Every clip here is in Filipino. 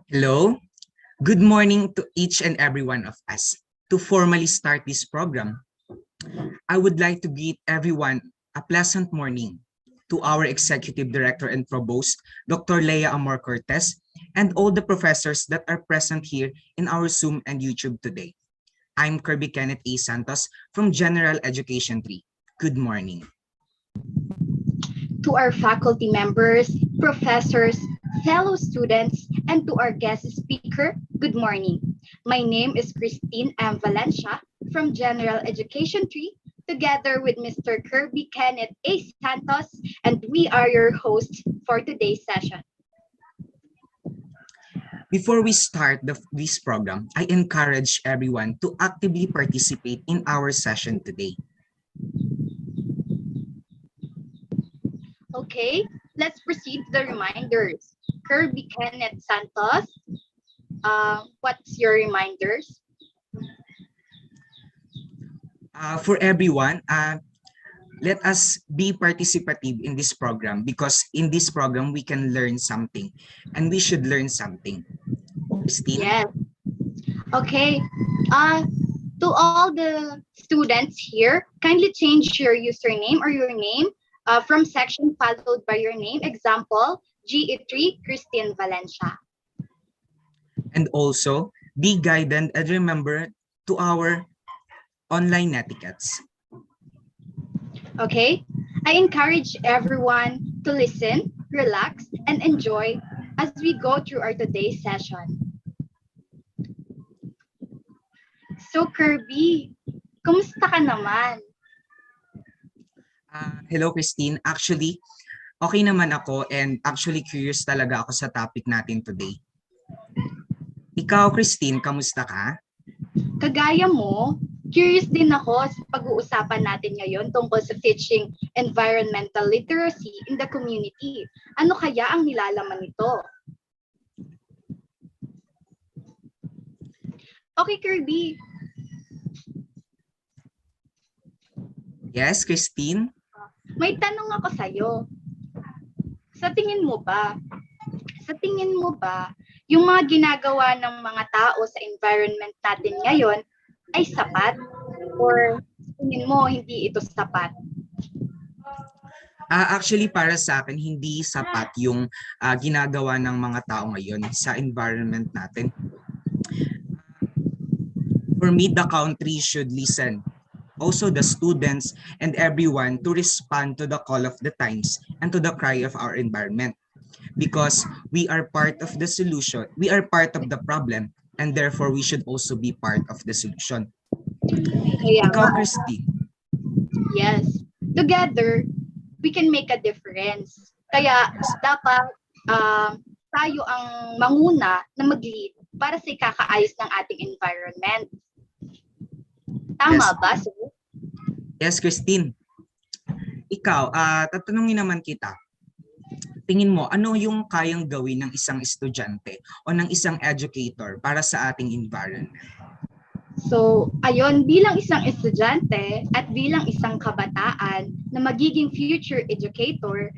Hello, good morning to each and every one of us. To formally start this program, I would like to greet everyone a pleasant morning to our Executive Director and Provost, Dr. Leia Amor Cortez, and all the professors that are present here in our Zoom and YouTube today. I'm Kirby Kenneth A. Santos from General Education 3. Good morning. To our faculty members, professors, fellow students, and to our guest speaker, good morning. My name is Christine M. Valencia from General Education 3, together with Mr. Kirby Kenneth A. Santos, and we are your hosts for today's session. Before we start this program, I encourage everyone to actively participate in our session today. Okay, let's proceed to the reminders. Kirby Kenneth Santos, what's your reminders? For everyone, let us be participative in this program because in this program we can learn something and we should learn something. Christine? Yes. Okay. To all the students here, kindly change your username or your name from section followed by your name. Example, GE3 Christine Valencia. And also, be guided and remember to our online etiquettes. Okay. I encourage everyone to listen, relax, and enjoy as we go through our today's session. So Kirby, kumusta ka naman? Hello Christine, actually, okay naman ako and actually curious talaga ako sa topic natin today. Ikaw Christine, kamusta ka? Kagaya mo, curious din ako sa pag-uusapan natin ngayon tungkol sa teaching environmental literacy in the community. Ano kaya ang nilalaman nito? Okay, Kirby. Yes, Christine? May tanong ako sa'yo. Sa tingin mo ba, yung mga ginagawa ng mga tao sa environment natin ngayon ay sapat? Or tingin mo hindi ito sapat? Actually, para sa akin, hindi sapat yung ginagawa ng mga tao ngayon sa environment natin. For me, the country should listen. Also the students and everyone to respond to the call of the times and to the cry of our environment. Because we are part of the solution, we are part of the problem, and therefore we should also be part of the solution. Kaya Ikaw, nga, Christy. yes. Together, we can make a difference. Kaya dapat tayo ang manguna na mag-lead para sa ikakaayos ng ating environment. Tama Yes. ba, sir? Yes, Christine. Ikaw, tatanungin naman kita. Tingin mo, ano yung kayang gawin ng isang estudyante o ng isang educator para sa ating environment? So, ayun, bilang isang estudyante at bilang isang kabataan na magiging future educator,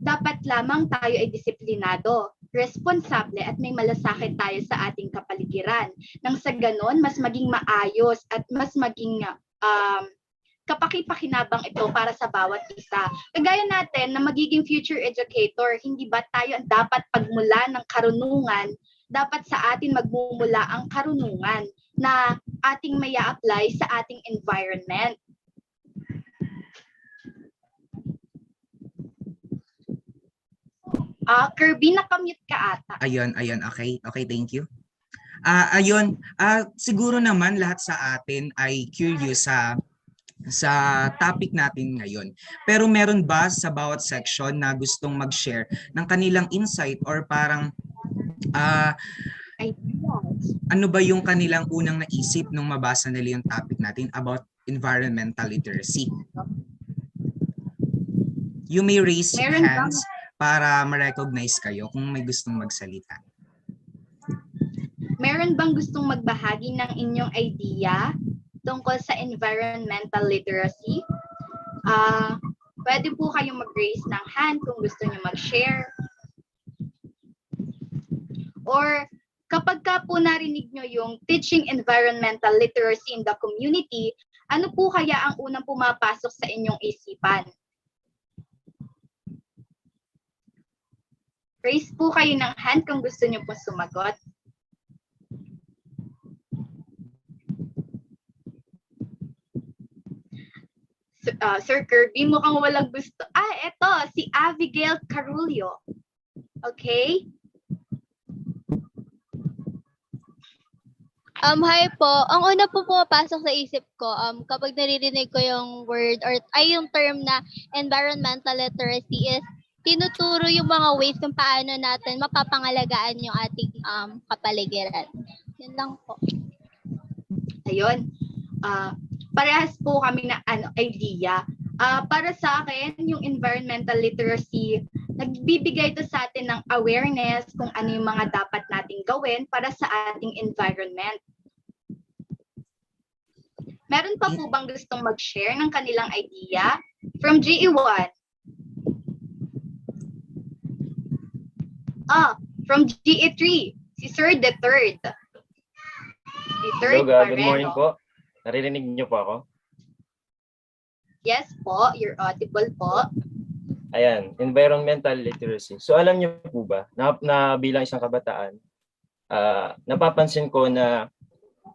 dapat lamang tayo ay disiplinado, responsable at may malasakit tayo sa ating kapaligiran. Nang sa ganon, mas maging maayos at mas maging kapaki-pakinabang ito para sa bawat isa. Kagaya natin na magiging future educator, hindi ba tayo ang dapat pagmula ng karunungan, dapat sa atin magmumula ang karunungan na ating maya apply sa ating environment. Kirby, nakamute ka ata. Ayun, okay. Okay, thank you. Ayun, siguro naman lahat sa atin ay curious sa topic natin ngayon. Pero meron ba sa bawat section na gustong mag-share ng kanilang insight or parang ano ba yung kanilang unang naisip nung mabasa nila yung topic natin about environmental literacy? You may raise your hands para ma-recognize kayo kung may gustong magsalita. Meron bang gustong magbahagi ng inyong idea tungkol sa environmental literacy? Pwede po kayong mag-raise ng hand kung gusto nyo mag-share. Or kapag ka po narinig nyo yung teaching environmental literacy in the community, ano po kaya ang unang pumapasok sa inyong isipan? Raise po kayo ng hand kung gusto nyo po sumagot. Sir Kirby, mukhang walang gusto. Eto, si Abigail Carulio. Okay? Hi po. Ang una po pumapasok sa isip ko, kapag naririnig ko yung word or yung term na environmental literacy is tinuturo yung mga ways kung paano natin mapapangalagaan yung ating kapaligiran. Yun lang po. Ayun. Parehas po kami na idea. Para sa akin, yung environmental literacy, nagbibigay ito sa atin ng awareness kung ano yung mga dapat nating gawin para sa ating environment. Meron pa po bang gustong mag-share ng kanilang idea? From GE1. From GE3, si Sir the Third. Hello, good morning po. Naririnig niyo po ako? Yes po, you're audible po. Ayan, environmental literacy. So alam niyo po ba, na bilang isang kabataan, napapansin ko na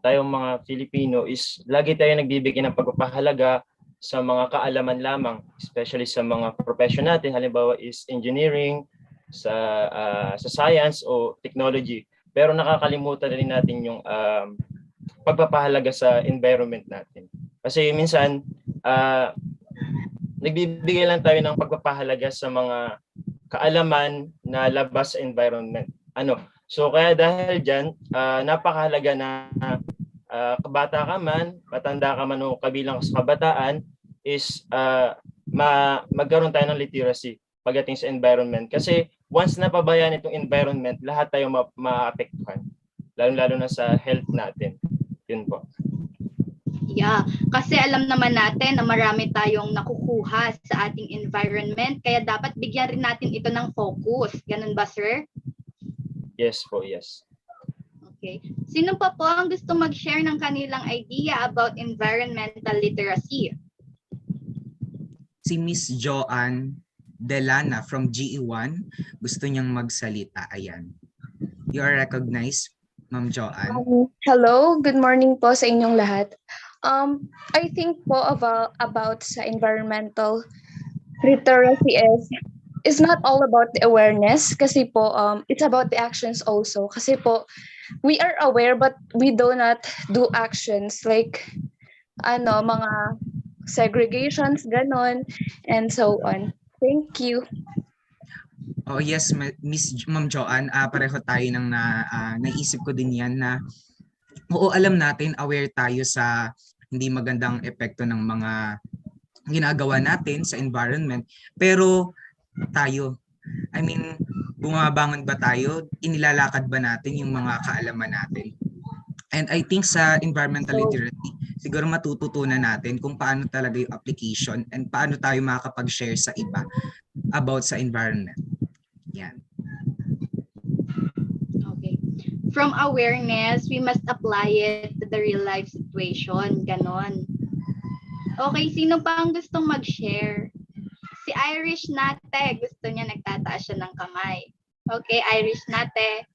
tayong mga Filipino is lagi tayo nagbibigay ng pagpapahalaga sa mga kaalaman lamang, especially sa mga profession natin, halimbawa is engineering, sa science o technology. Pero nakakalimutan rin natin yung pagpapahalaga sa environment natin. Kasi minsan, nagbibigay lang tayo ng pagpapahalaga sa mga kaalaman na labas sa environment. So kaya dahil dyan, napakahalaga na kabata ka man, matanda ka man o kabilang sa kabataan, is magkaroon tayo ng literacy pagdating sa environment. Kasi once napabayaan itong environment, lahat tayo maapektuhan. Lalo-lalo na sa health natin. Yun po. Yeah, kasi alam naman natin na marami tayong nakukuha sa ating environment, kaya dapat bigyan rin natin ito ng focus. Ganun ba, sir? Yes po, yes. Okay. Sino pa po ang gusto mag-share ng kanilang idea about environmental literacy? Si Miss Joanne Delana from GE1 gusto niyang magsalita. Ayan. You are recognized, Ma'am Joanne. Hello, good morning po sa inyong lahat. I think po about sa environmental literacy is not all about the awareness kasi po it's about the actions also kasi po we are aware but we do not do actions like mga segregations ganon and so on. Thank you. Oh yes, Ma'am Joanne, pareho tayo ng naisip ko din yan na oo, alam natin, aware tayo sa hindi magandang epekto ng mga ginagawa natin sa environment, pero tayo, I mean, bumabangon ba tayo? Inilalakad ba natin yung mga kaalaman natin? And I think sa environmental literacy, siguro matututunan natin kung paano talaga yung application and paano tayo makakapag-share sa iba about sa environment. Yan. Okay. From awareness, we must apply it to the real life situation. Ganon. Okay, sino pa ang gustong mag-share? Si Irish Nate, gusto niya, nagtataas siya ng kamay. Okay, Irish Nate.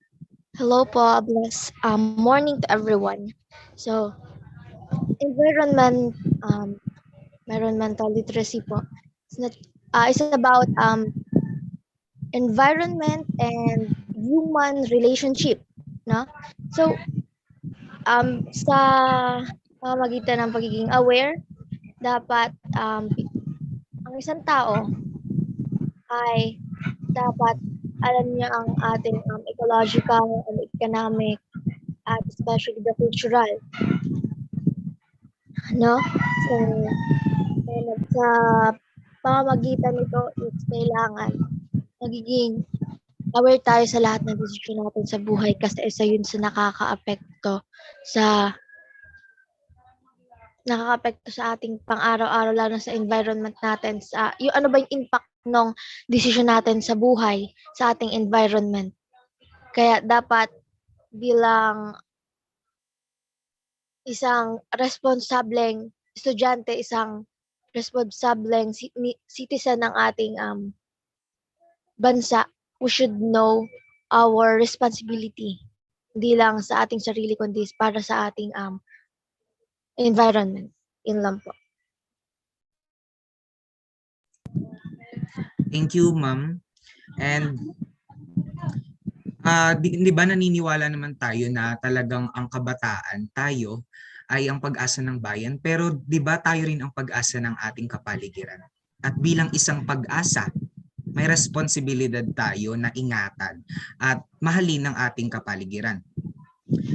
Hello po, bless morning to everyone. So, environmental literacy po. It's about environment and human relationship, no? So, sa pamamagitan ng pagiging aware, dapat ang isang tao ay dapat alam niya ang ating ecological and economic at especially the cultural. No? So, sa pamamagitan nito, it's kailangan magiging aware tayo sa lahat ng desisyon natin sa buhay kasi isa yun sa nakaka-apekto sa ating pang-araw-araw lalo sa environment natin sa yung ano ba yung impact ng desisyon natin sa buhay sa ating environment. Kaya dapat bilang isang responsableng estudyante, isang responsableng citizen ng ating bansa, we should know our responsibility. Hindi lang sa ating sarili kundi para sa ating environment. Yun lang po. Thank you, Ma'am. And di ba naniniwala naman tayo na talagang ang kabataan, tayo, ay ang pag-asa ng bayan, pero di ba tayo rin ang pag-asa ng ating kapaligiran? At bilang isang pag-asa, may responsibilidad tayo na ingatan at mahalin ang ating kapaligiran.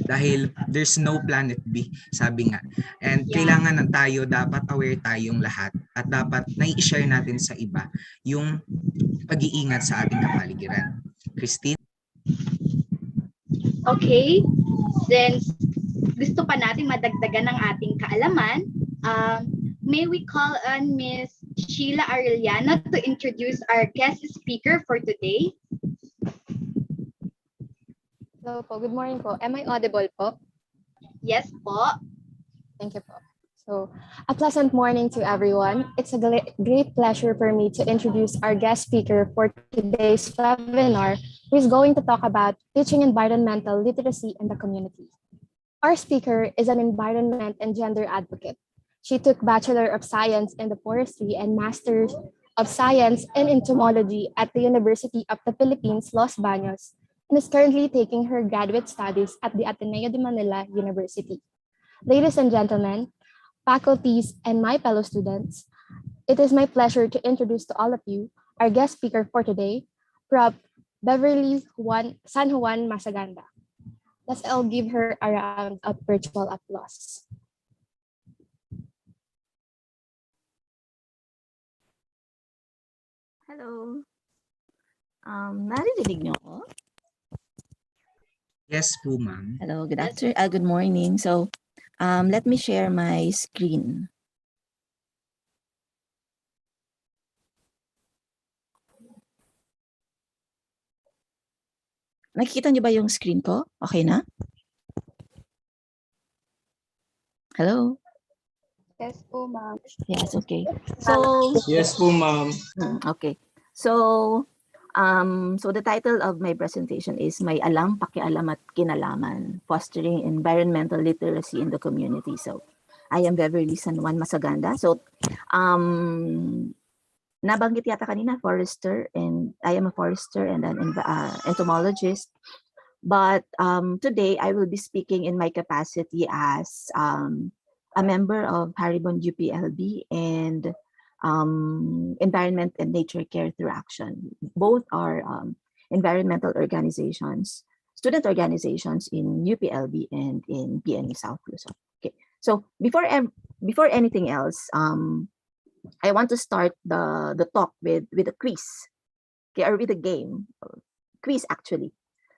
Dahil there's no planet B, sabi nga. And kailangan na tayo, dapat aware tayong lahat at dapat nai-share natin sa iba yung pag-iingat sa ating kapaligiran. Christine? Okay, since gusto pa natin madagdagan ng ating kaalaman, may we call on Miss Sheila Arellano to introduce our guest speaker for today. Hello po, good morning po. Am I audible po? Yes po. Thank you po. So, a pleasant morning to everyone. It's a great pleasure for me to introduce our guest speaker for today's webinar, who is going to talk about teaching environmental literacy in the community. Our speaker is an environment and gender advocate. She took Bachelor of Science in the Forestry and Master of Science in Entomology at the University of the Philippines, Los Baños, and is currently taking her graduate studies at the Ateneo de Manila University. Ladies and gentlemen, faculties, and my fellow students, it is my pleasure to introduce to all of you our guest speaker for today, Prof. Beverly San Juan Masaganda. Let's all give her a round of virtual applause. Hello. Naririnig niyo ako? Yes po, ma'am. Hello, good morning. So, let me share my screen. Nakikita niyo ba yung screen ko? Okay na? Hello? Yes po, ma'am. Yes, okay. So, Yes po, ma'am. okay. So, so the title of my presentation is May Alam, Pakialam at Kinalaman, Fostering Environmental Literacy in the Community. So, I am Beverly San Juan Masaganda. So, nabanggit yata kanina, forester, and I am a forester and an entomologist. But today, I will be speaking in my capacity as a member of Haribon UPLB and Environment and Nature Care Through Action. Both are environmental organizations, student organizations in UPLB and in PNU South Luzon. Okay, so before anything else, I want to start the talk with a quiz, okay, or with a game, quiz actually.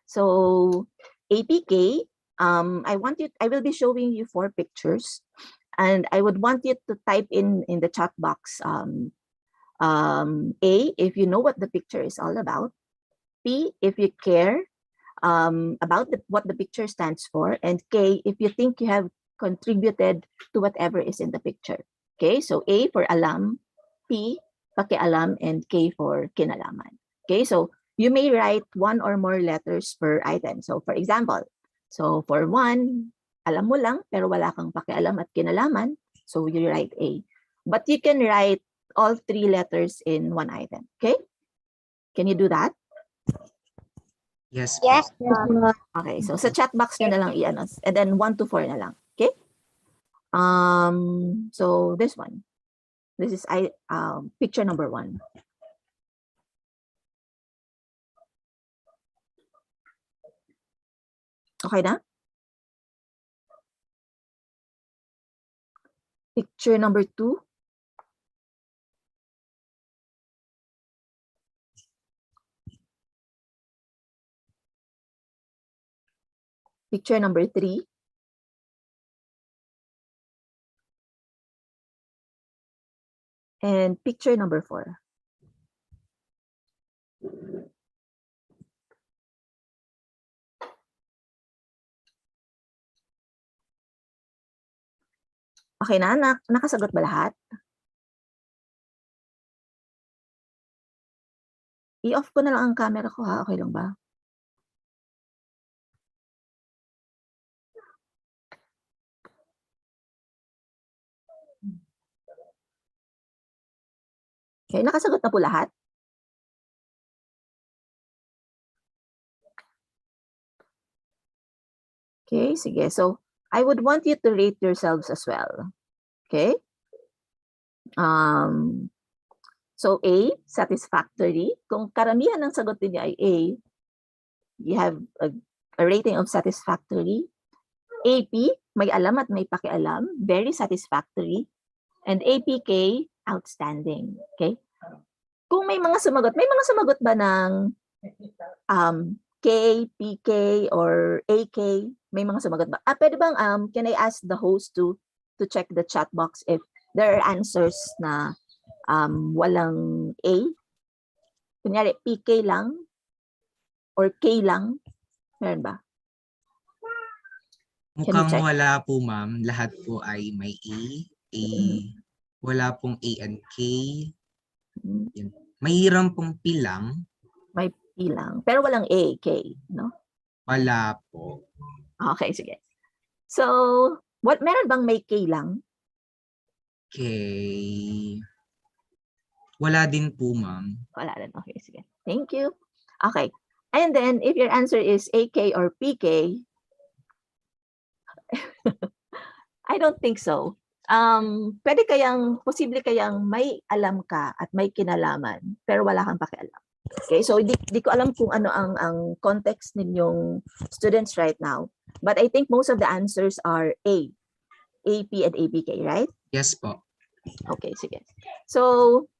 So APK, I will be showing you 4 pictures, and I would want you to type in the chat box A, if you know what the picture is all about, P, if you care about what the picture stands for, and K, if you think you have contributed to whatever is in the picture. Okay, so A for alam, P, pakialam, and K for kinalaman. Okay, so you may write 1 or more letters per item. So for example, so for 1, alam mo lang pero wala kang pakialam at kinalaman, so you write A. But you can write all 3 letters in 1 item. Okay? Can you do that? Yes po. Yes, ma'am. Okay, so sa chat box nyo na lang i-ano, and then 1 to 4 na lang. Okay? So this one. This is picture number 1. Okay na? Picture number 2. Picture number 3. And picture number 4. Okay na? Nakasagot ba lahat? I-off ko na lang ang camera ko ha. Okay lang ba? Okay, nakasagot na po lahat? Okay, sige. So, I would want you to rate yourselves as well. Okay? So, A, satisfactory. Kung karamihan ng sagot niyo ay A, you have a rating of satisfactory. AP, may alam at may pakialam, very satisfactory. And APK, outstanding. Okay? Kung may mga sumagot ba ng K, PK, or AK? May mga sumagot ba? Pwede bang, can I ask the host to check the chat box if there are answers na walang A? Kunyari, PK lang? Or K lang? Meron ba? Mukhang check? wala po, ma'am. Lahat po ay may A. Wala pong A and K. Yun. Mayroon pong P lang. May P lang. Pero walang A, K, no? Wala po. Okay, sige. So, meron bang may K lang? K. Wala din po, ma'am. Wala rin. Okay, sige. Thank you. Okay. And then, if your answer is AK or PK, I don't think so. Posible kayang may alam ka at may kinalaman, pero wala kang pakialam. Okay, so di ko alam kung ano ang context ninyong students right now. But I think most of the answers are A, AP and APK, right? Yes po. Okay, sige. So,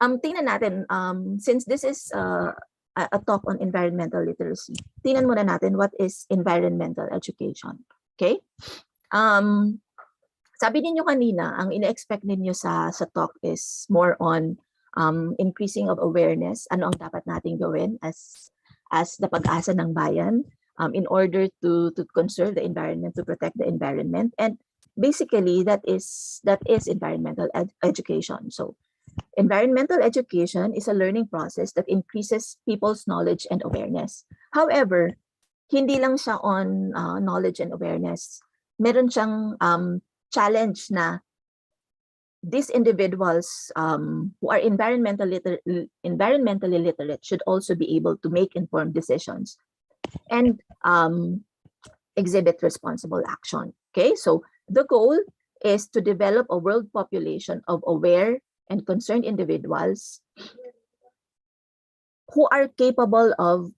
tingnan natin, since this is a talk on environmental literacy, tingnan muna natin what is environmental education. Okay? Sabi ninyo kanina, ang ina-expect ninyo sa talk is more on increasing of awareness, ano ang dapat nating gawin as as the pag-asa ng bayan in order to conserve the environment, to protect the environment. And basically, that is environmental education. So environmental education is a learning process that increases people's knowledge and awareness. However, hindi lang siya on knowledge and awareness. Meron siyang challenge na these individuals who are environmentally literate should also be able to make informed decisions and exhibit responsible action. Okay, so the goal is to develop a world population of aware and concerned individuals who are capable of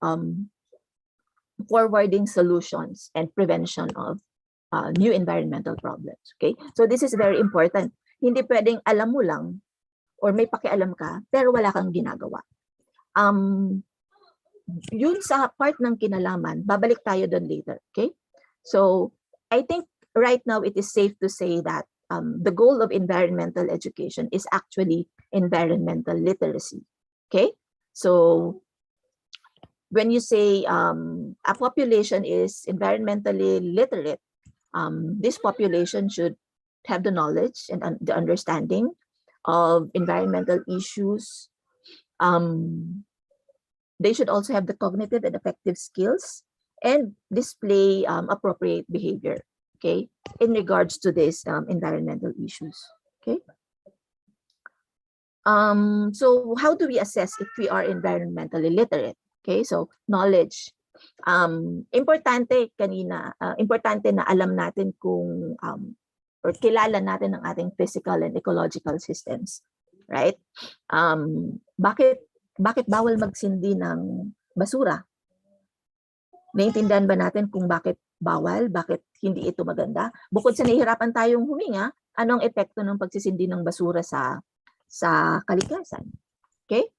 forwarding solutions and prevention of new environmental problems. Okay, so this is very important. Hindi pwedeng alam mo lang or may pakialam ka pero wala kang ginagawa. Yun sa part ng kinalaman, babalik tayo doon later. Okay, so I think right now it is safe to say that the goal of environmental education is actually environmental literacy. Okay, so when you say a population is environmentally literate, this population should have the knowledge and the understanding of environmental issues. They should also have the cognitive and affective skills and display appropriate behavior, okay, in regards to these environmental issues. Okay. So how do we assess if we are environmentally literate? Okay, so knowledge. Importante na alam natin kung or kilala natin ang ating physical and ecological systems, right? Bakit bawal magsindi ng basura? Naiintindihan ba natin kung bakit bawal, bakit hindi ito maganda? Bukod sa nahihirapan tayong huminga, anong epekto ng pagsisindi ng basura sa kalikasan? Okay?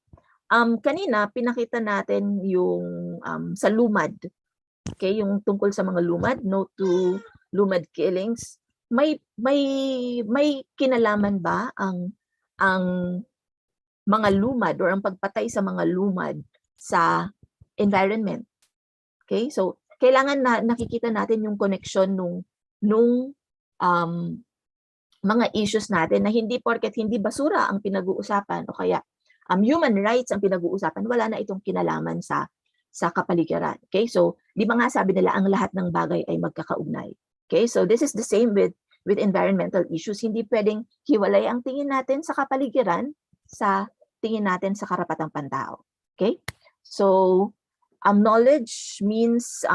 Kanina pinakita natin yung sa lumad. Okay, yung tungkol sa mga lumad, no to lumad killings. May kinalaman ba ang mga lumad or ang pagpatay sa mga lumad sa environment? Okay, so kailangan na nakikita natin yung connection nung mga issues natin na hindi porket hindi basura ang pinag-uusapan o kaya human rights ang pinag-uusapan, wala na itong kinalaman sa kapaligiran. Okay, so di ba nga sabi nila ang lahat ng bagay ay magkakaugnay. Okay, so this is the same with environmental issues. Hindi pwedeng hiwalay ang tingin natin sa kapaligiran sa tingin natin sa karapatang pantao. Okay, so knowledge means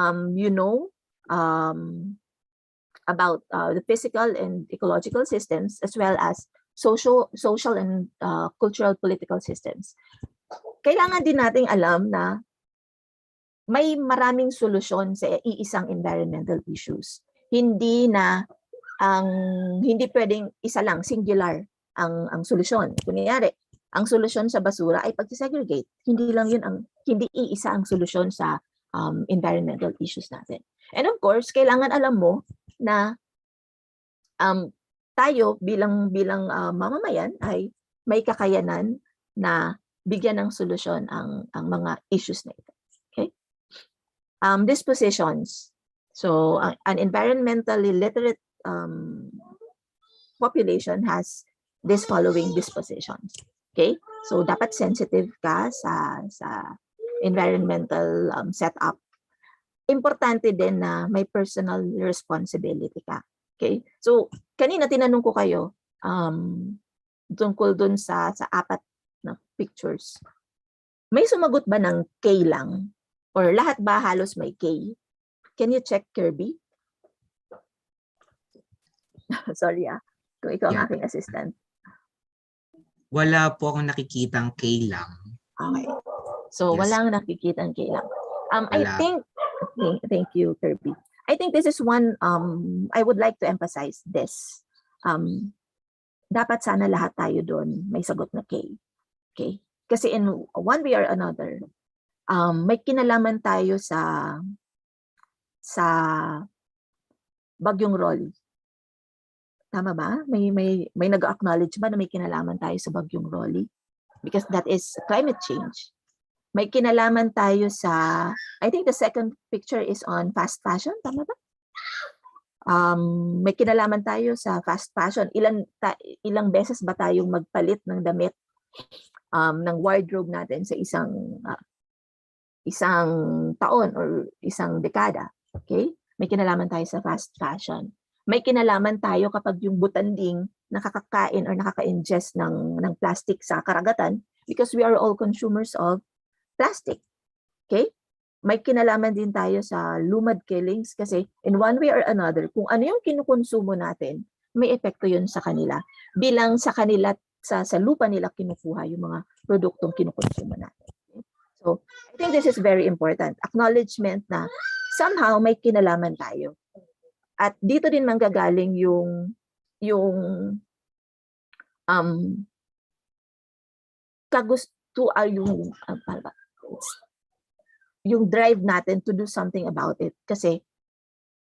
about the physical and ecological systems as well as social and cultural political systems. Kailangan din nating alam na may maraming solusyon sa iisang environmental issues. Hindi pwedeng isa lang singular ang solusyon. Kunyari, ang solusyon sa basura ay pag-segregate. Hindi iisa ang solusyon sa environmental issues natin. And of course, kailangan alam mo na tayo bilang mamamayan ay may kakayanan na bigyan ng solusyon ang mga issues na ito. Okay? Dispositions. So, an environmentally literate population has these following dispositions. Okay? So, dapat sensitive ka sa environmental setup. Importante din na may personal responsibility ka. Okay? So, kanina tinanong ko kayo tungkol dun sa apat na pictures. May sumagot ba ng K lang? Or lahat ba halos may K? Can you check, Kirby? Sorry kung ikaw ang aking assistant. Wala po akong nakikitang K lang. Okay. So, Yes. walang nakikitang K lang. I Wala. think, thank you, Kirby. I think this is one, I would like to emphasize this. Dapat sana lahat tayo doon may sagot na K. Okay? Kasi in one way or another, may kinalaman tayo sa Bagyong Rolly. Tama ba? May nag-acknowledge ba na may kinalaman tayo sa Bagyong Rolly? Because that is climate change. may kinalaman tayo sa, I think the second picture is on fast fashion, tama ba? May kinalaman tayo sa fast fashion. Ilang beses ba tayong magpalit ng damit ng wardrobe natin sa isang taon or isang dekada? Okay? May kinalaman tayo sa fast fashion. May kinalaman tayo kapag yung butanding nakakakain or nakaka-ingest ng plastic sa karagatan because we are all consumers of plastic. Okay? May kinalaman din tayo sa lumad killings kasi in one way or another, kung ano yung kinukonsumo natin, may epekto yun sa kanila. Bilang sa kanila, sa lupa nila kinukuha yung mga produktong kinukonsumo natin. Okay? So, I think this is very important. Acknowledgement na somehow may kinalaman tayo. At dito din manggagaling yung yung drive natin to do something about it kasi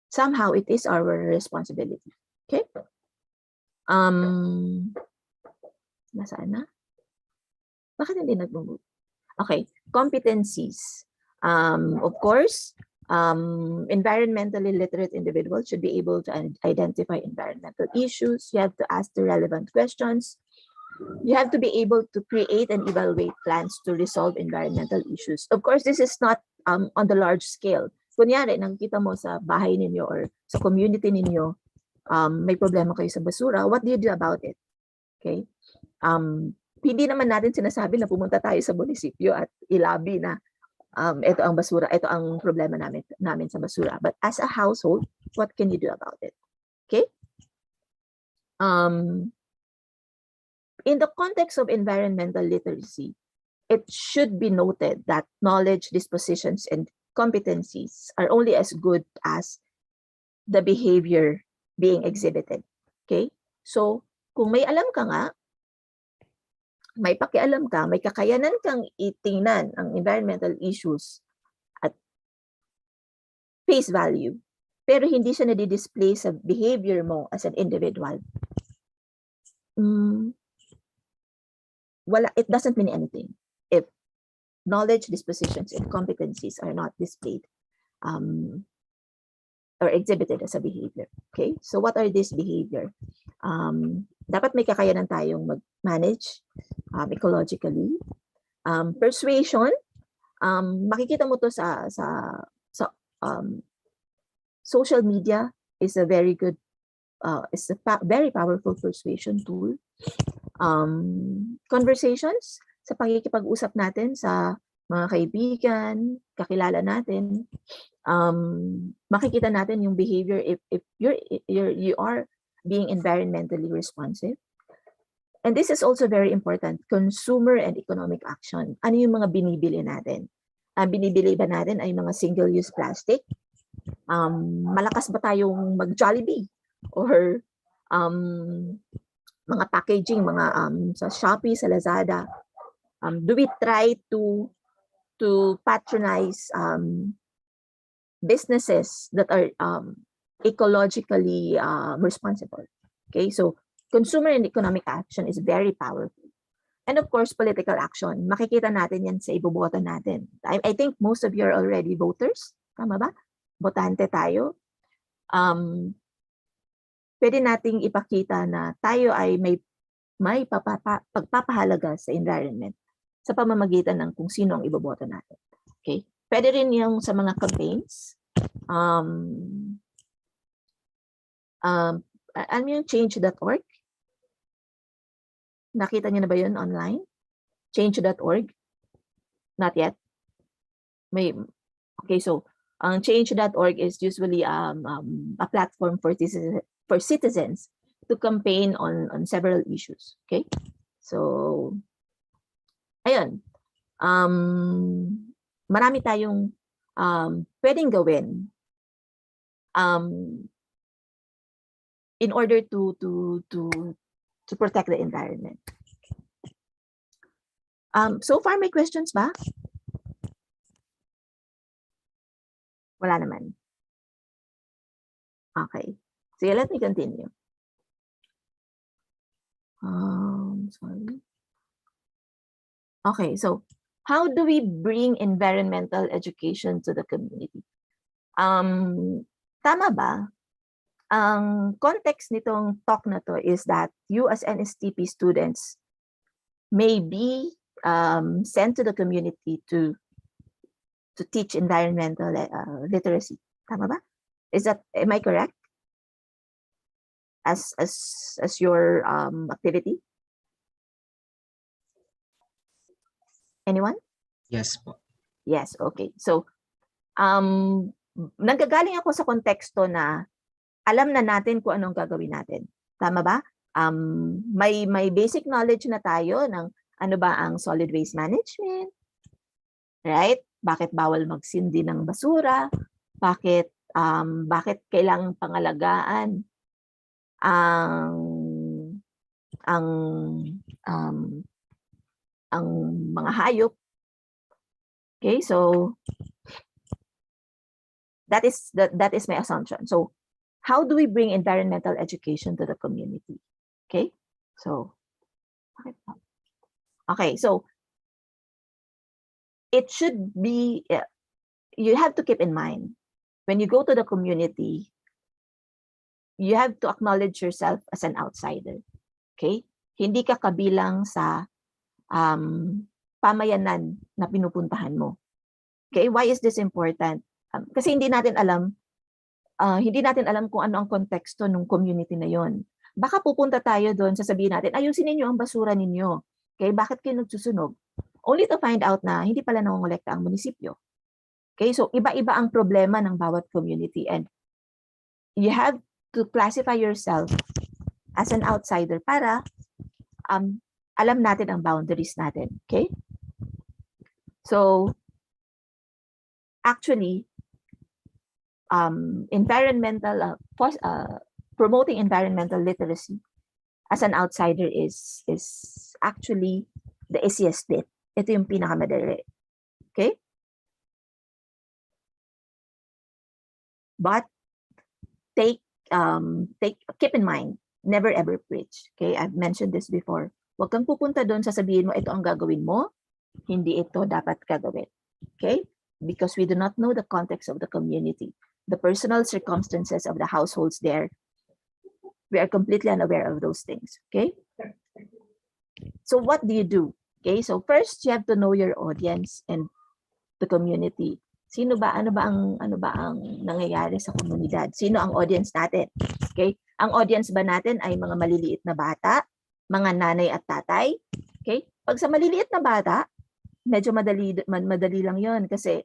somehow it is our responsibility. Okay? Nasaan na? Bakit hindi nag-move? Okay, competencies. Of course, environmentally literate individuals should be able to identify environmental issues. You have to ask the relevant questions. You have to be able to create and evaluate plans to resolve environmental issues. Of course, this is not on the large scale. Kunyari, nakikita mo sa bahay ninyo or sa community ninyo, may problema kayo sa basura, what do you do about it? Okay? Hindi naman natin sinasabi na pumunta tayo sa munisipyo at ilabi na ito ang basura, ito ang problema namin sa basura. But as a household, what can you do about it? Okay? In the context of environmental literacy, it should be noted that knowledge, dispositions, and competencies are only as good as the behavior being exhibited. Okay? So, kung may alam ka nga, may pakialam ka, may kakayanan kang itingnan ang environmental issues at face value, pero hindi siya nadi-display sa behavior mo as an individual, it doesn't mean anything if knowledge, dispositions, and competencies are not displayed or exhibited as a behavior. Okay, so what are these behavior? Dapat may kakayanan tayong mag-manage ecologically. Persuasion, makikita mo to sa social media is a very good, is a very powerful persuasion tool. Conversations, sa pakikipag-usap natin sa mga kaibigan, kakilala natin, makikita natin yung behavior if you are being environmentally responsive. And this is also very important, consumer and economic action. Ano yung mga binibili natin? Binibili ba natin ay mga single-use plastic? Malakas ba tayong mag-Jollibee? Or mga packaging, mga sa Shopee, sa Lazada? Do we try to patronize businesses that are ecologically responsible? Okay, so consumer and economic action is very powerful. And of course, political action. Makikita natin yan sa iboboto natin. I think most of you are already voters. Tama ba? Botante tayo. Pwede nating ipakita na tayo ay may pagpapahalaga sa environment sa pamamagitan ng kung sino ang iboboto natin. Okay? Pwede rin yung sa mga campaigns. Ano yung change.org? Nakita niyo na ba yun online? Change.org? Not yet? Okay, so ang change.org is usually a platform for citizens to campaign on several issues. Okay? So, ayun. Marami tayong pwedeng gawin in order to protect the environment. So far, may questions ba? Wala naman. Okay. So let me continue. Sorry. Okay, so how do we bring environmental education to the community? Tama ba? Ang context nitong talk na to is that you as NSTP students may be sent to the community to teach environmental literacy. Tama ba? Am I correct? As your activity? Anyone? Yes po. Yes, okay. So, nanggagaling ako sa konteksto na alam na natin kung anong gagawin natin. Tama ba? May basic knowledge na tayo ng ano ba ang solid waste management, right? Bakit bawal magsindi ng basura? Bakit kailangang pangalagaan ang mga hayop? Okay, so that is my assumption. So how do we bring environmental education to the community? Okay, so it should be, you have to keep in mind, when you go to the community, you have to acknowledge yourself as an outsider. Okay, hindi ka kabilang sa pamayanan na pinupuntahan mo. Okay, why is this important? Kasi hindi natin alam kung ano ang konteksto ng community na yon. Baka pupunta tayo doon, sasabihin natin, ayusin ninyo ang basura ninyo. Okay, bakit kayo nagsusunog? Only to find out na hindi pala nangongolekta ang munisipyo. Okay, so iba-iba ang problema ng bawat community and you have to classify yourself as an outsider para alam natin ang boundaries natin. Okay? So, actually, promoting environmental literacy as an outsider is actually the easiest bit. Ito yung pinakamadali. Okay? But keep in mind, never ever preach. Okay? I've mentioned this before. Huwag kang pupunta doon, sasabihin mo, ito ang gagawin mo. Hindi ito dapat gagawin. Okay? Because we do not know the context of the community, the personal circumstances of the households there. We are completely unaware of those things. Okay? So what do you do? Okay, so first you have to know your audience and the community. Sino ba, ano ba ang nangyayari sa komunidad? Sino ang audience natin? Okay? Ang audience ba natin ay mga maliliit na bata, mga nanay at tatay? Okay? Pag sa maliliit na bata, medyo madali lang 'yon kasi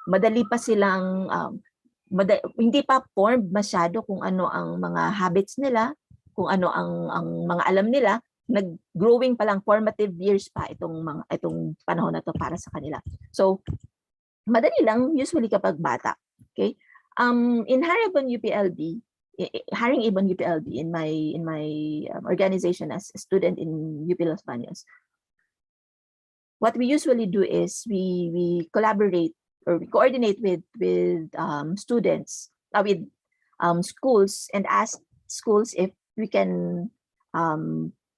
madali pa silang hindi pa formed masyado kung ano ang mga habits nila, kung ano ang mga alam nila. Nag-growing pa lang, formative years pa itong panahon na to para sa kanila. So, madali lang usually kapag bata. Okay? In Haribon UPLB, in my organization as a student in UP Los Baños, what we usually do is we collaborate or we coordinate with students, with schools, and ask schools if we can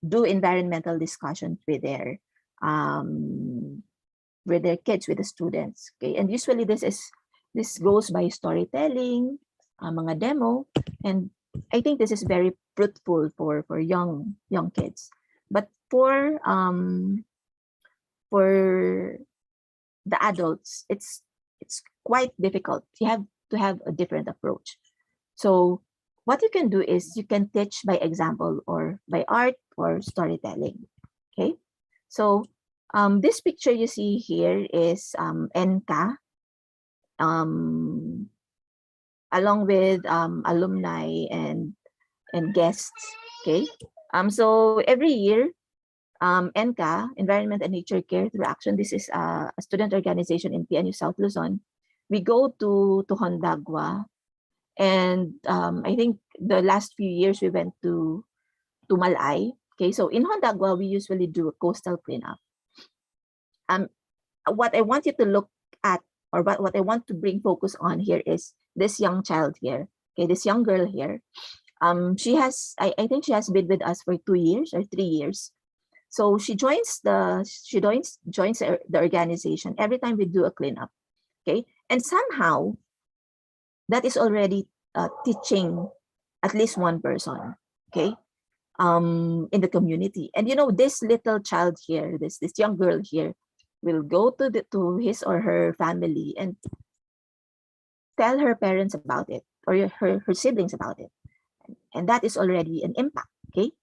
do environmental discussions with their kids, with the students. Okay, and usually this goes by storytelling, mga demo, and I think this is very fruitful for young kids. But for the adults, it's quite difficult. You have to have a different approach. So what you can do is you can teach by example or by art or storytelling. Okay, so this picture you see here is NCA, along with alumni and guests. Okay, so every year, NCA, Environment and Nature Care Through Action, this is a student organization in PNU South Luzon. We go to Hondagua. And I think the last few years we went to Malay. Okay, so in Hondagua, we usually do a coastal cleanup. What I want you to look at, or what I want to bring focus on here is this young child here. Okay, this young girl here. She has, I think she has been with us for 2 years or 3 years. So she joins the organization every time we do a cleanup. Okay, and somehow that is already teaching at least one person. Okay, in the community. And you know, this little child here, this young girl here, will go to his or her family and tell her parents about it, or her siblings about it. And that is already an impact. Okay,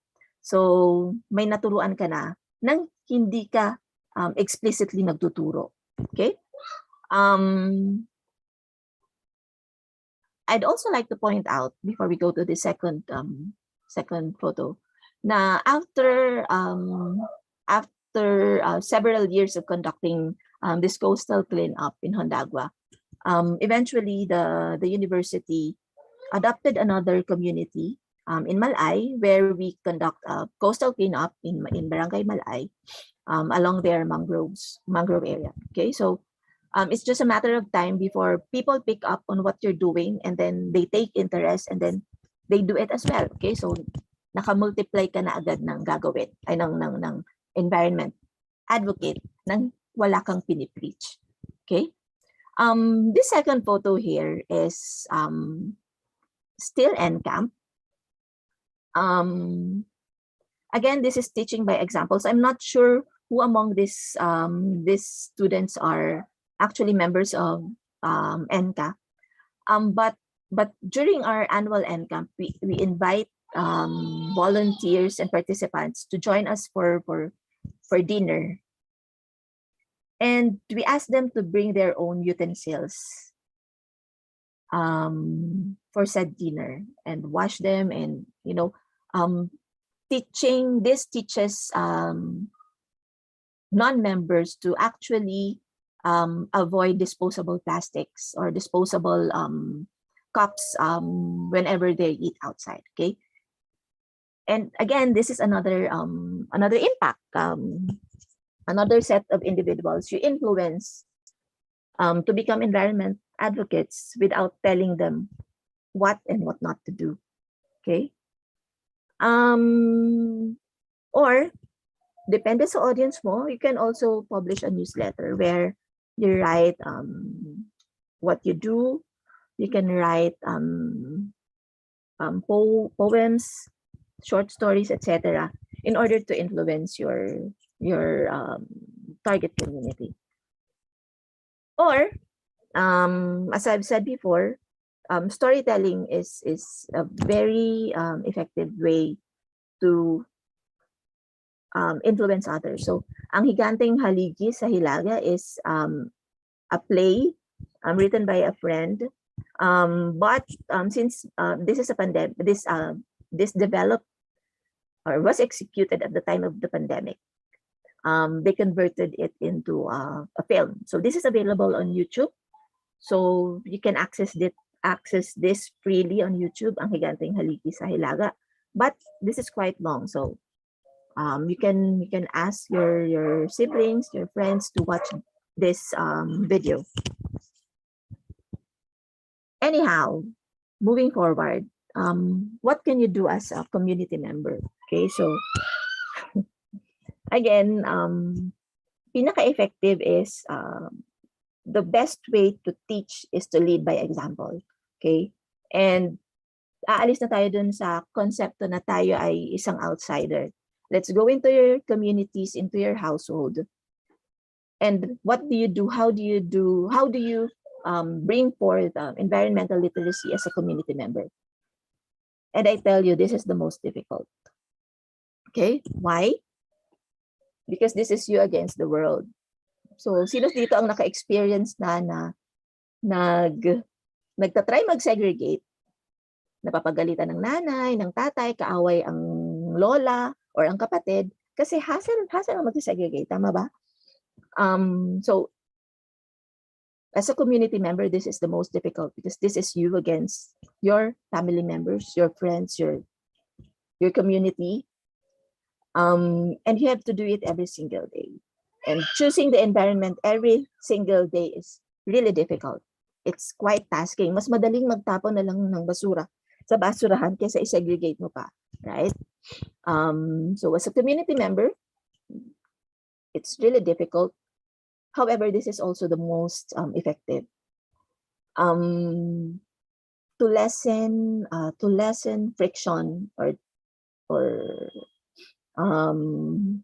so may naturuan ka na nang hindi ka explicitly nagtuturo. Okay, I'd also like to point out before we go to the second photo, na after several years of conducting this coastal cleanup in Hondagua, eventually the university adopted another community in Malay, where we conduct a coastal cleanup in Barangay Malay along their mangrove area. Okay, so it's just a matter of time before people pick up on what you're doing, and then they take interest, and then they do it as well. Okay, so naka-multiply ka na agad ng gagawin, ay ng environment advocate nang wala kang pinipreach. Okay, this second photo here is still NCAMP. Again, this is teaching by examples. I'm not sure who among these students are actually members of NCA. But during our annual NCAMP, we invite volunteers and participants to join us for dinner. And we ask them to bring their own utensils for said dinner and wash them, and you know, this teaches non-members to actually avoid disposable plastics or disposable cups whenever they eat outside. Okay, and again, this is another impact, another set of individuals you influence to become environment advocates without telling them what and what not to do. Okay, or depende sa audience mo, you can also publish a newsletter where you write what you do. You can write poems, short stories, etc., in order to influence your target community. Or as I've said before, storytelling is a very effective way to influence others. So, ang Higanteng Haligi sa Hilaga is a play written by a friend. But since this is a pandemic, this developed or was executed at the time of the pandemic, they converted it into a film. So this is available on YouTube. So you can access this freely on YouTube, ang Higanteng Haligi sa Hilaga. But this is quite long, so you can ask your siblings, your friends to watch this video. Anyhow, moving forward, what can you do as a community member? Okay, so again, pinaka-effective is the best way to teach is to lead by example. Okay, and aalis na tayo dun sa konsepto na tayo ay isang outsider. Let's go into your communities, into your household. And what do you do? How do you bring forth environmental literacy as a community member? And I tell you, this is the most difficult. Okay, why? Because this is you against the world. So, sino dito ang naka-experience na nagtatry mag-segregate, napapagalitan ng nanay, ng tatay, kaaway ang lola or ang kapatid, kasi hassle ang mag-segregate, tama ba? So, as a community member, this is the most difficult because this is you against your family members, your friends, your community. And you have to do it every single day. And choosing the environment every single day is really difficult. It's quite tasking. Mas madaling magtapon na lang ng basura sa basurahan kaysa i-segregate mo pa, right? So as a community member, It's really difficult. However, this is also the most effective. To lessen friction or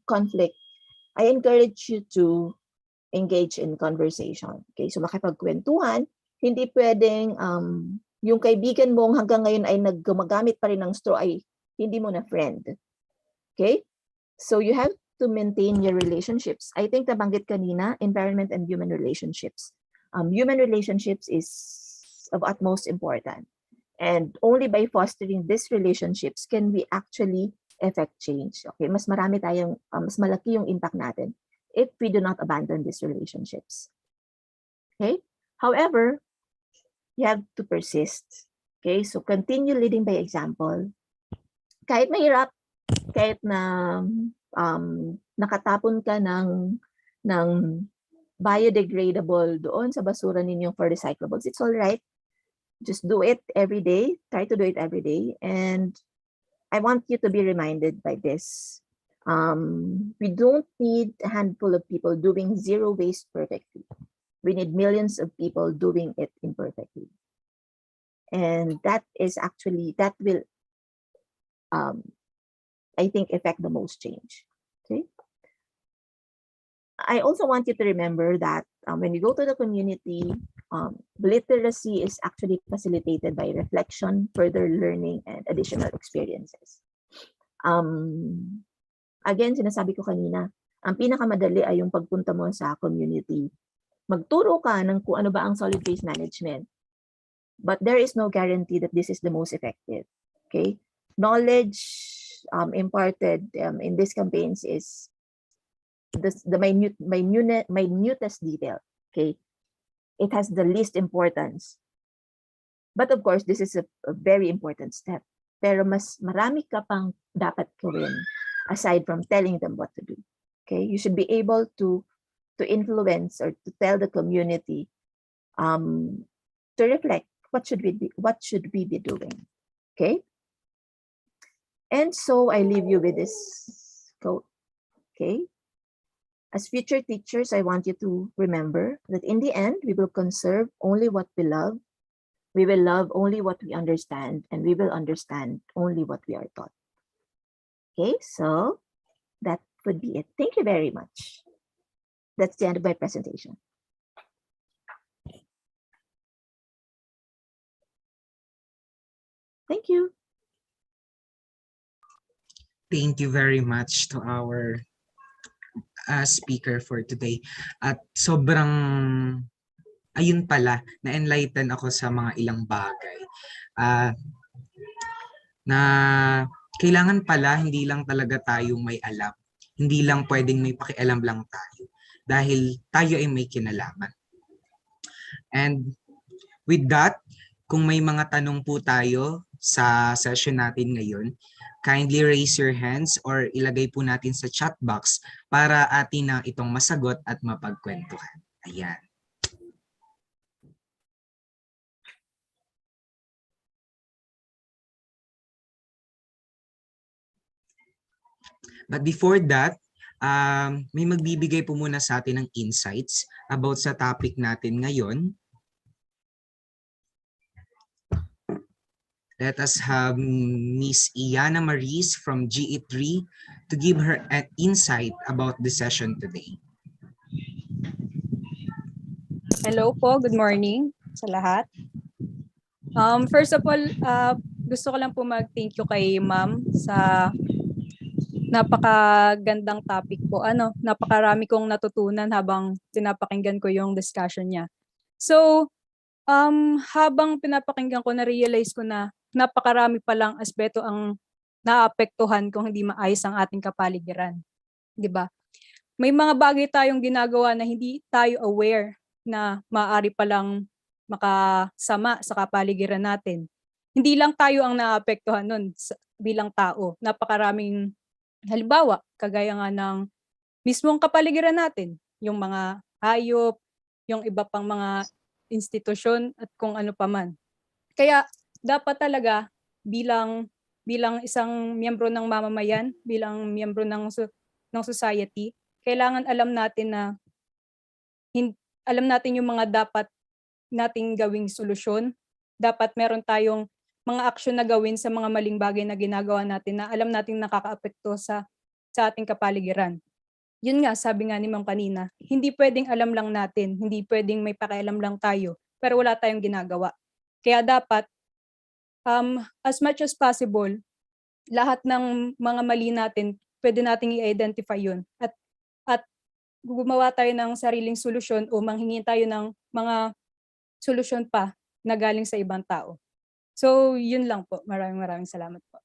conflict, I encourage you to engage in conversation. Okay, so makipagkwentuhan, hindi pwedeng yung kaibigan mong hanggang ngayon ay gumagamit pa rin ng straw ay hindi mo na friend. Okay? So you have to maintain your relationships. I think nabanggit kanina, environment and human relationships. Human relationships is of utmost important. And only by fostering these relationships can we actually affect change. Okay, mas malaki yung impact natin if we do not abandon these relationships. Okay? However, you have to persist. Okay? So continue leading by example. Kahit mahirap, kahit na nakatapon ka ng biodegradable doon sa basura ninyo for recyclables, it's all right. Just do it every day. Try to do it every day. And I want you to be reminded by this. We don't need a handful of people doing zero waste perfectly. We need millions of people doing it imperfectly. And that will, I think, affect the most change. Okay. I also want you to remember that when you go to the community, literacy is actually facilitated by reflection, further learning, and additional experiences. Again, sinasabi ko kanina, ang pinakamadali ay yung pagpunta mo sa community. Magturo ka ng kung ano ba ang solid waste management. But there is no guarantee that this is the most effective. Okay? Knowledge imparted in these campaigns is the minutest detail. Okay? It has the least importance. But of course, this is a very important step. Pero mas marami ka pang dapat gawin aside from telling them what to do. Okay? You should be able to influence or to tell the community to reflect what should we be doing. Okay? And so I leave you with this quote. Okay? As future teachers, I want you to remember that in the end, we will conserve only what we love. We will love only what we understand, and we will understand only what we are taught. Okay, so that would be it. Thank you very much. That's the end of my presentation. Thank you. Thank you very much to our speaker for today. At sobrang, ayun pala, na-enlighten ako sa mga ilang bagay. Na kailangan pala hindi lang talaga tayong may alam. Hindi lang pwedeng may pakialam lang tayo. Dahil tayo ay may kinalaman. And with that, kung may mga tanong po tayo sa session natin ngayon, kindly raise your hands or ilagay po natin sa chat box para atin na itong masagot at mapagkwentuhan. Ayan. But before that, may magbibigay po muna sa atin ng insights about sa topic natin ngayon. Let us have Miss Iana Maris from GE3 to give her an insight about the session today. Hello po, good morning sa lahat. First of all, gusto ko lang po mag-thank you kay Ma'am sa napakagandang topic po. Napakarami kong natutunan habang pinapakinggan ko yung discussion niya. So, habang pinapakinggan ko, na-realize ko na napakarami palang aspeto ang naapektuhan kung hindi maayos ang ating kapaligiran. 'Di ba? May mga bagay tayong ginagawa na hindi tayo aware na maaari palang makasama sa kapaligiran natin. Hindi lang tayo ang naapektuhan nun bilang tao. Napakaraming halimbawa, kagaya nga ng mismong kapaligiran natin, yung mga hayop, yung iba pang mga institusyon at kung ano pa man. Kaya dapat talaga bilang isang miyembro ng mamamayan, bilang miyembro ng society, kailangan alam natin na alam natin yung mga dapat nating gawing solusyon. Dapat meron tayong mga aksyon na gawin sa mga maling bagay na ginagawa natin na alam nating nakakaapekto sa ating kapaligiran. Yun nga, sabi nga ni Ma'am kanina, hindi pwedeng alam lang natin, hindi pwedeng may pakialam lang tayo, pero wala tayong ginagawa. Kaya dapat, as much as possible, lahat ng mga mali natin, pwede nating i-identify yun. At gumawa tayo ng sariling solusyon o manghingi tayo ng mga solusyon pa na galing sa ibang tao. So, yun lang po. Maraming salamat po.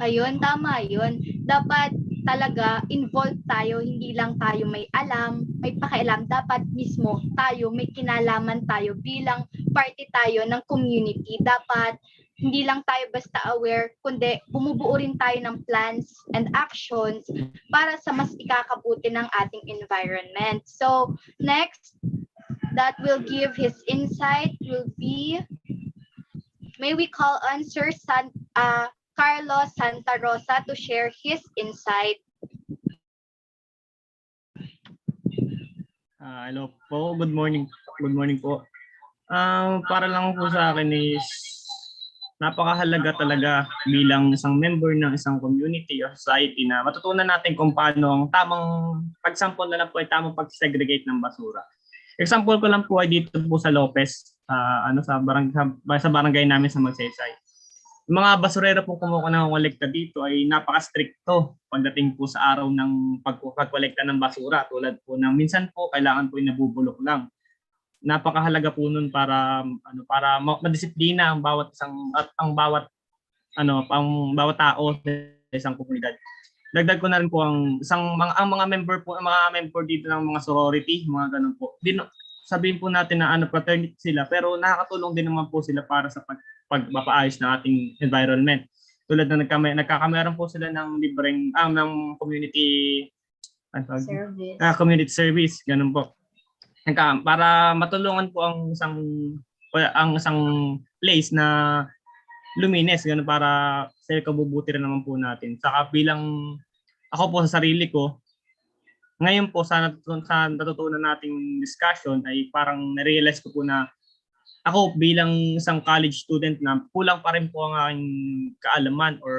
Ayun, tama yun. Dapat talaga involved tayo, hindi lang tayo may alam, may pakialam. Dapat mismo tayo, may kinalaman tayo bilang party tayo ng community. Dapat hindi lang tayo basta aware, kundi bumubuo rin tayo ng plans and actions para sa mas ikakabuti ng ating environment. So, next, that will give his insight will be, may we call on Sir Carlos Santa Rosa to share his insight. Hello po, good morning. Good morning po. Para lang po sa akin is napakahalaga talaga bilang isang member ng isang community o society na matutunan natin kung paano ang tamang pagsampol na lang po ay tamang pag-segregate ng basura. Example ko lang po ay dito po sa Lopez, sa barangay namin sa Magsaysay. Yung mga basurero po kumukolekta dito ay napaka-stricto pagdating po sa araw ng pagkolekta ng basura. Tulad po ng minsan po kailangan po nabubulok lang. Napakahalaga po nun para madisiplina ang bawat bawat tao sa isang komunidad. Dagdag ko na rin po ang mga member dito ng mga sorority, mga ganun po. Sabihin po natin na fraternity sila, pero nakakatulong din naman po sila para sa pagpapaayos ng ating environment. Tulad na nagkakameron po sila ng libreng ng community service. Community service, ganun po. Para matulungan po ang isang place na luminis, ganun, para sa kabubuti rin naman po natin. Saka bilang ako po sa sarili ko, ngayon po sa natutunan nating discussion ay parang na-realize ko po na ako bilang isang college student na kulang pa rin po ang aking kaalaman or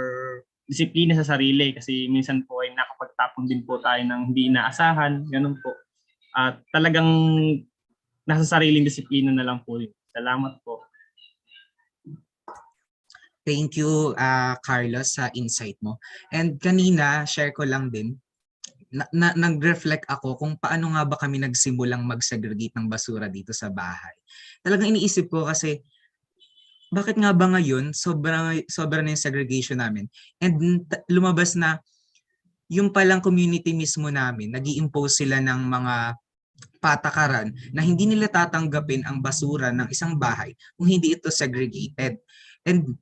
disiplina sa sarili kasi minsan po ay nakapagtapon din po tayo ng hindi inaasahan, ganun po. At talagang nasa sariling disiplina na lang po yun. Salamat po. Thank you, Carlos, sa insight mo. And kanina, share ko lang din, nag-reflect ako kung paano nga ba kami nagsimulang mag-segregate ng basura dito sa bahay. Talagang iniisip ko kasi, bakit nga ba ngayon sobra na yung segregation namin? And lumabas na yung palang community mismo namin, nag-i-impose sila ng mga patakaran na hindi nila tatanggapin ang basura ng isang bahay kung hindi ito segregated. And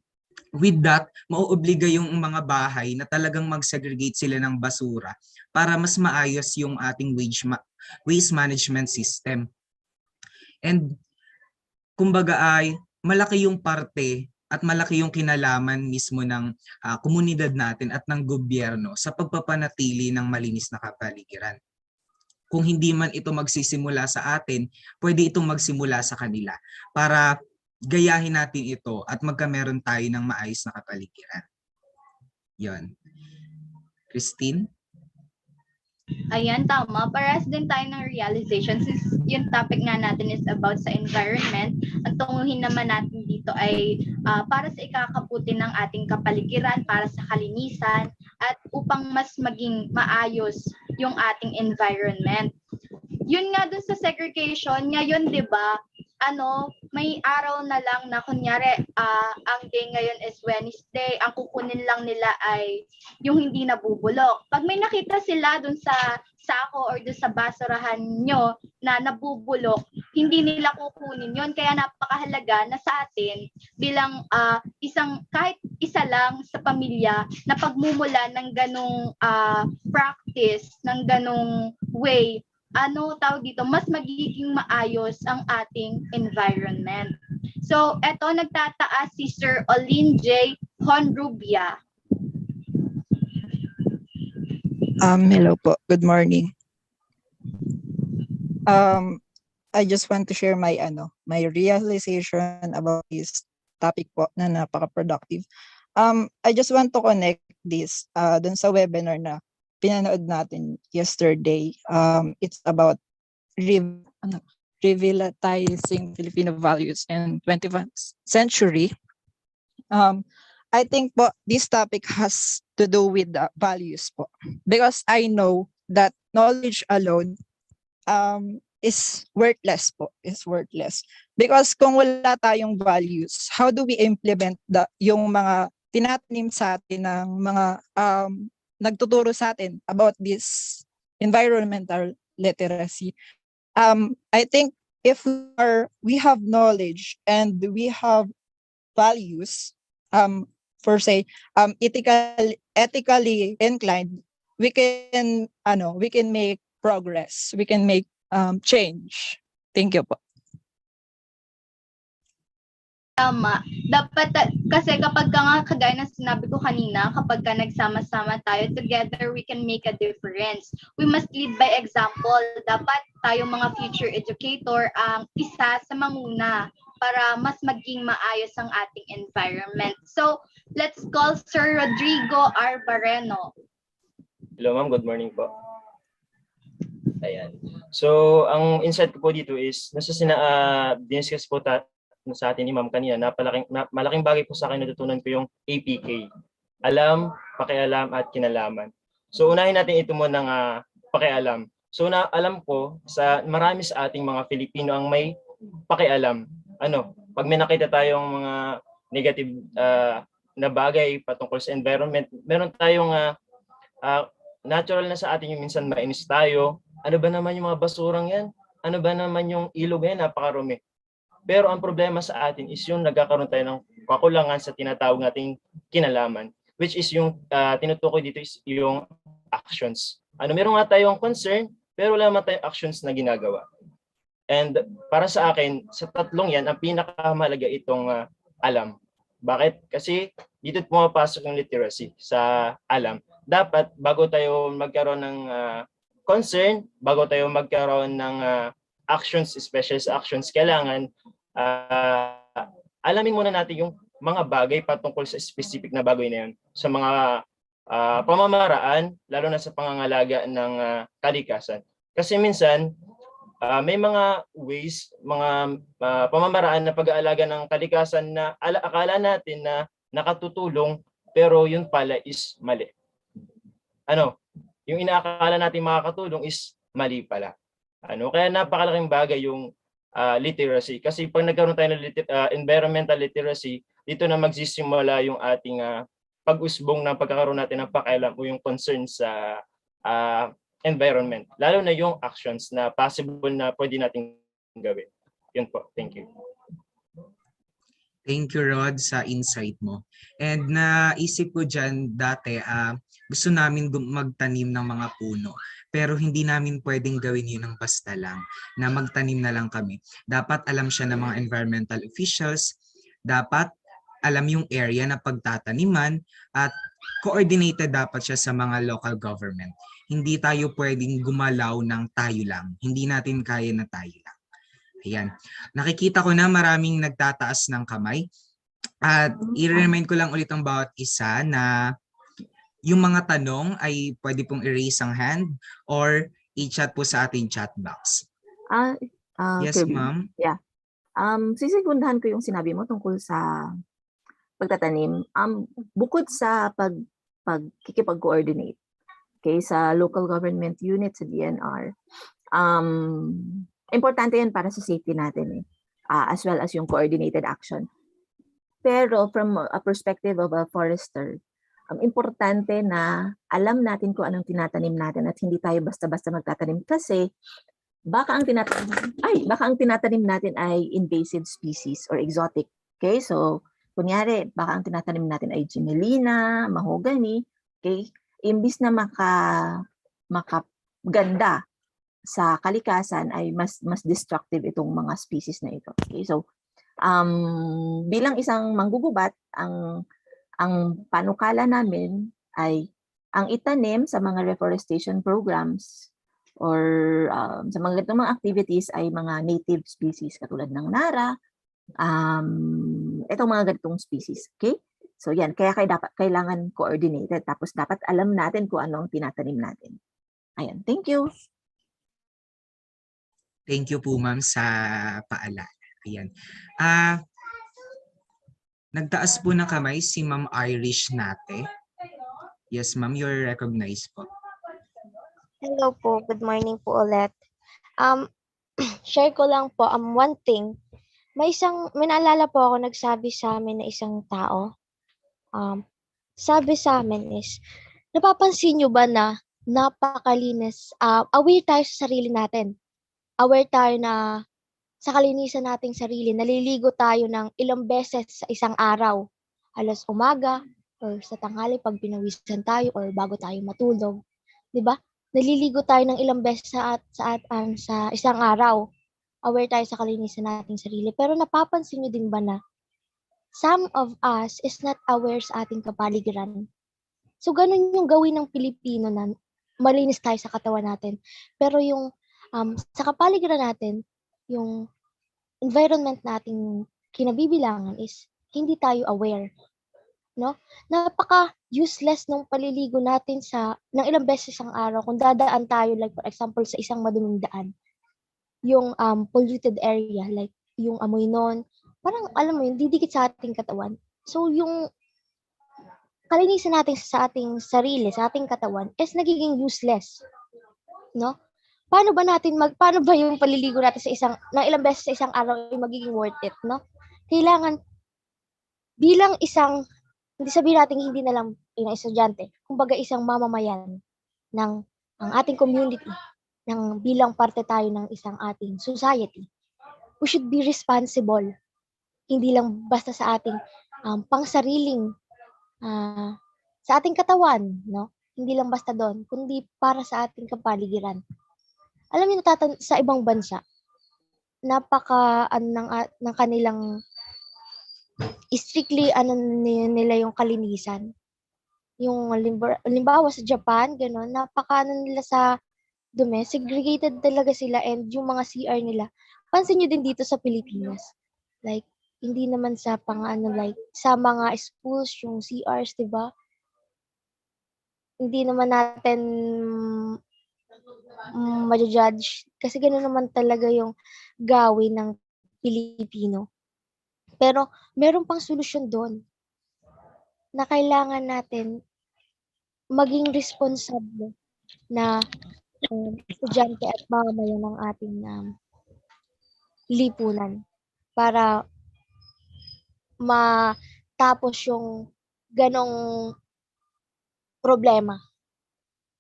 with that, mauobliga yung mga bahay na talagang mag-segregate sila ng basura para mas maayos yung ating waste management system. And kumbaga ay malaki yung parte at malaki yung kinalaman mismo ng komunidad natin at ng gobyerno sa pagpapanatili ng malinis na kapaligiran. Kung hindi man ito magsisimula sa atin, pwede itong magsimula sa kanila para gayahin natin ito at magkameron tayo ng maayos na kapaligiran. Yon. Christine? Ayan, tama. Parehas din tayo ng realization since yung topic nga natin is about sa environment. Ang tunguhin naman natin dito ay para sa ikakabuti ng ating kapaligiran, para sa kalinisan, at upang mas maging maayos yung ating environment. Yun nga dun sa segregation, ngayon 'di ba? May araw na lang na kunyari ang day ngayon is Wednesday, ang kukunin lang nila ay yung hindi nabubulok. Pag may nakita sila dun sa sako or dun sa basurahan nyo na nabubulok, hindi nila kukunin yon. Kaya napakahalaga na sa atin bilang kahit isa lang sa pamilya na pagmumula ng ganong practice, ng ganong way, mas magiging maayos ang ating environment. So, eto nagtataas si Sir Olin J. Honrubia. Hello po. Good morning. I just want to share my realization about this topic po na napaka-productive. I just want to connect this dun sa webinar na pinanood natin yesterday. It's about revitalizing Filipino values in 21st century. I think po this topic has to do with the values po. Because I know that knowledge alone is worthless po, is worthless. Because kung wala tayong values, how do we implement yung mga tinatanim sa atin ng mga nagtuturo sa atin about this environmental literacy? I think if we have knowledge and we have values, for say ethically inclined, we can make progress, we can make change. Thank you po. Tama. Dapat, kasi kapag nga, kagaya ng sinabi ko kanina, kapag ka nagsama-sama tayo, together we can make a difference. We must lead by example. Dapat tayo mga future educator ang isa sa manguna para mas maging maayos ang ating environment. So, let's call Sir Rodrigo R. Barreno. Hello ma'am, good morning po. Ayan. So, ang insight ko po dito is, diniscuss po sa atin ni ma'am kanina, malaking bagay po sa akin natutunan ko yung APK. Alam, pakialam, at kinalaman. So, unahin natin ito mo ng pakialam. So, alam ko, marami sa ating mga Filipino ang may pakialam. Pag may nakita tayong mga negative na bagay patungkol sa environment, meron tayong natural na sa atin yung minsan mainis tayo. Ano ba naman yung mga basurang yan? Ano ba naman yung ilog yan? Napakarumi. Pero ang problema sa atin is yung nagkakaroon tayo ng kakulangan sa tinatawag nating kinalaman, which is yung tinutukoy dito is yung actions. Meron nga tayong concern, pero wala naman tayong actions na ginagawa. And para sa akin, sa tatlong yan, ang pinakamahalaga itong alam. Bakit? Kasi dito pumapasok yung literacy sa alam. Dapat bago tayo magkaroon ng concern, bago tayo magkaroon ng actions, especially sa actions, kailangan alamin muna natin yung mga bagay patungkol sa specific na bagay na yun. Sa mga pamamaraan, lalo na sa pangangalaga ng kalikasan. Kasi minsan, may mga ways, mga pamamaraan na pag-aalaga ng kalikasan na akala natin na nakatutulong, pero yun pala is mali. Yung inaakala natin makakatulong is mali pala. Kaya napakalaking bagay yung literacy. Kasi pag nagkaroon tayo ng environmental literacy, dito na magsisimula yung ating pag-usbong ng pagkakaroon natin ng pakialam o yung concern sa environment. Lalo na yung actions na possible na pwede natin gawin. Yun po. Thank you. Thank you, Rod, sa insight mo. And naisip ko dyan dati, gusto namin magtanim ng mga puno. Pero hindi namin pwedeng gawin yun ng basta lang, na magtanim na lang kami. Dapat alam siya ng mga environmental officials, dapat alam yung area na pagtataniman, at coordinated dapat siya sa mga local government. Hindi tayo pwedeng gumalaw ng tayo lang. Hindi natin kaya na tayo lang. Ayan. Nakikita ko na maraming nagtataas ng kamay. At i-remind ko lang ulit ang bawat isa na yung mga tanong ay pwede pong i-raise ang hand or i-chat po sa ating chat box. Yes, Kirby. ma'am. Yeah. Sisegundahan ko yung sinabi mo tungkol sa pagtatanim. Bukod sa pagkikipag-coordinate, okay, sa local government unit, sa DNR, importante yan para sa safety natin, as well as yung coordinated action. Pero from a perspective of a forester, importante na alam natin kung anong tinatanim natin at hindi tayo basta-basta magtatanim kasi baka ang tinatanim natin ay invasive species or exotic. Okay? So, kunyari, baka ang tinatanim natin ay Gmelina, mahogany, okay? Imbis na makaganda sa kalikasan ay mas destructive itong mga species na ito. Okay? So, bilang isang manggugubat, ang panukala namin ay Ang itanim sa mga reforestation programs or sa mga ganitong mga activities ay mga native species katulad ng Nara, itong mga ganitong species. Okay? So yan, kaya kailangan coordinated. Tapos dapat alam natin kung ano ang tinatanim natin. Ayan, thank you. Thank you po ma'am sa paalala. Ayan. Nagtaas po ng kamay si Ma'am Irish Nate. Yes ma'am, you're recognized po. Hello po, good morning po ulit. Share ko lang po, one thing, may naalala po ako nagsabi sa amin na isang tao. Sabi sa amin is, napapansin nyo ba na napakalinis, aware tayo sa sarili natin. Aware tayo na sa kalinisan nating sarili, naliligo tayo ng ilang beses sa isang araw. Alas umaga, or sa tanghali pag pinawisan tayo, or bago tayo matulog. 'Di ba? Naliligo tayo ng ilang beses sa isang araw. Aware tayo sa kalinisan nating sarili. Pero napapansin nyo din ba na some of us is not aware sa ating kapaligiran? So, ganun yung gawin ng Pilipino na malinis tayo sa katawan natin. Pero yung sa kapaligiran natin, yung environment nating kinabibilangan is hindi tayo aware. No? Napaka-useless nung paliligo natin ng ilang beses ang araw kung dadaan tayo, like for example, sa isang maduming daan. Yung polluted area, like yung amoy nun, parang alam mo yun, didikit sa ating katawan. So yung kalinisan natin sa ating sarili, sa ating katawan, is nagiging useless. No? Paano ba yung paliligo natin ng ilang beses sa isang araw ay magiging worth it, no? Kailangan bilang hindi sabihin natin hindi na lang estudyante, kumbaga isang mamamayan ng ang ating community, bilang parte tayo ng isang ating society. We should be responsible. Hindi lang basta sa ating pangsariling sa ating katawan, no? Hindi lang basta doon, kundi para sa ating kapaligiran. Alam niyo sa ibang bansa, napaka ng kanilang strictly nila yung kalinisan. Yung halimbawa sa Japan, gano'n, napaka nila sa dumi, segregated talaga sila, and yung mga CR nila. Pansin niyo din dito sa Pilipinas. Like, hindi naman sa like sa mga schools yung CRs, 'di ba? Hindi naman natin ma-judge kasi gano'n naman talaga yung gawin ng Pilipino. Pero meron pang solusyon doon na kailangan natin maging responsable na estudyante at mamamayan ng ating lipunan para matapos yung ganong problema.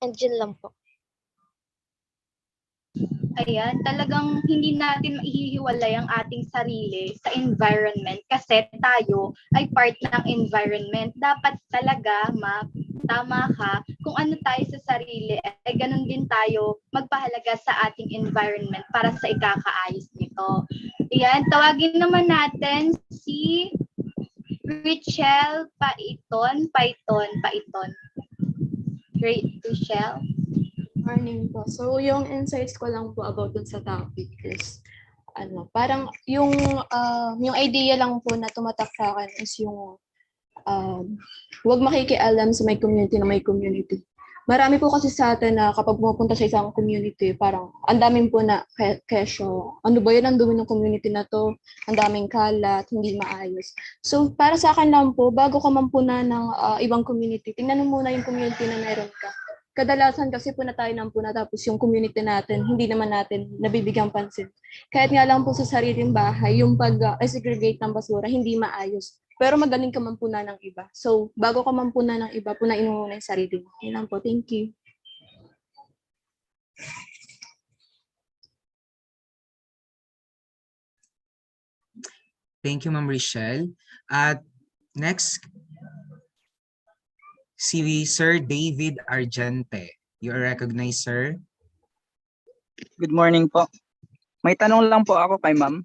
And yun lang po. Ayan, talagang hindi natin maihihiwalay ang ating sarili sa environment kasi tayo ay part ng environment. Dapat talaga, tama ka, kung ano tayo sa sarili, ay ganun din tayo magpahalaga sa ating environment para sa ikakaayos nito. Ayan, tawagin naman natin si Richelle Paiton. Great, Richelle. Morning po. So, yung insights ko lang po about dun sa topic is, parang yung idea lang po na tumatak sa akin is yung huwag makikialam sa may community na may community. Marami po kasi sa atin na kapag pumunta sa isang community, parang ang daming po na kesyo. Ano ba yun ang dumi ng community na to? Ang daming kalat, hindi maayos. So, para sa akin lang po, bago ka mampuna ng ibang community, tingnan mo muna yung community na meron ka. Kadalasan kasi puna tayo ng puna tapos yung community natin, hindi naman natin nabibigyang pansin. Kahit nga lang po sa sariling bahay, yung pag-segregate ng basura, hindi maayos. Pero magaling ka mampuna ng iba. So, bago ka mampuna ng iba, punain mo muna yung sarili mo. Yun lang po. Thank you. Thank you, Ma'am Richelle. At next, si Sir David Argente. You are recognized, sir. Good morning po. May tanong lang po ako kay ma'am.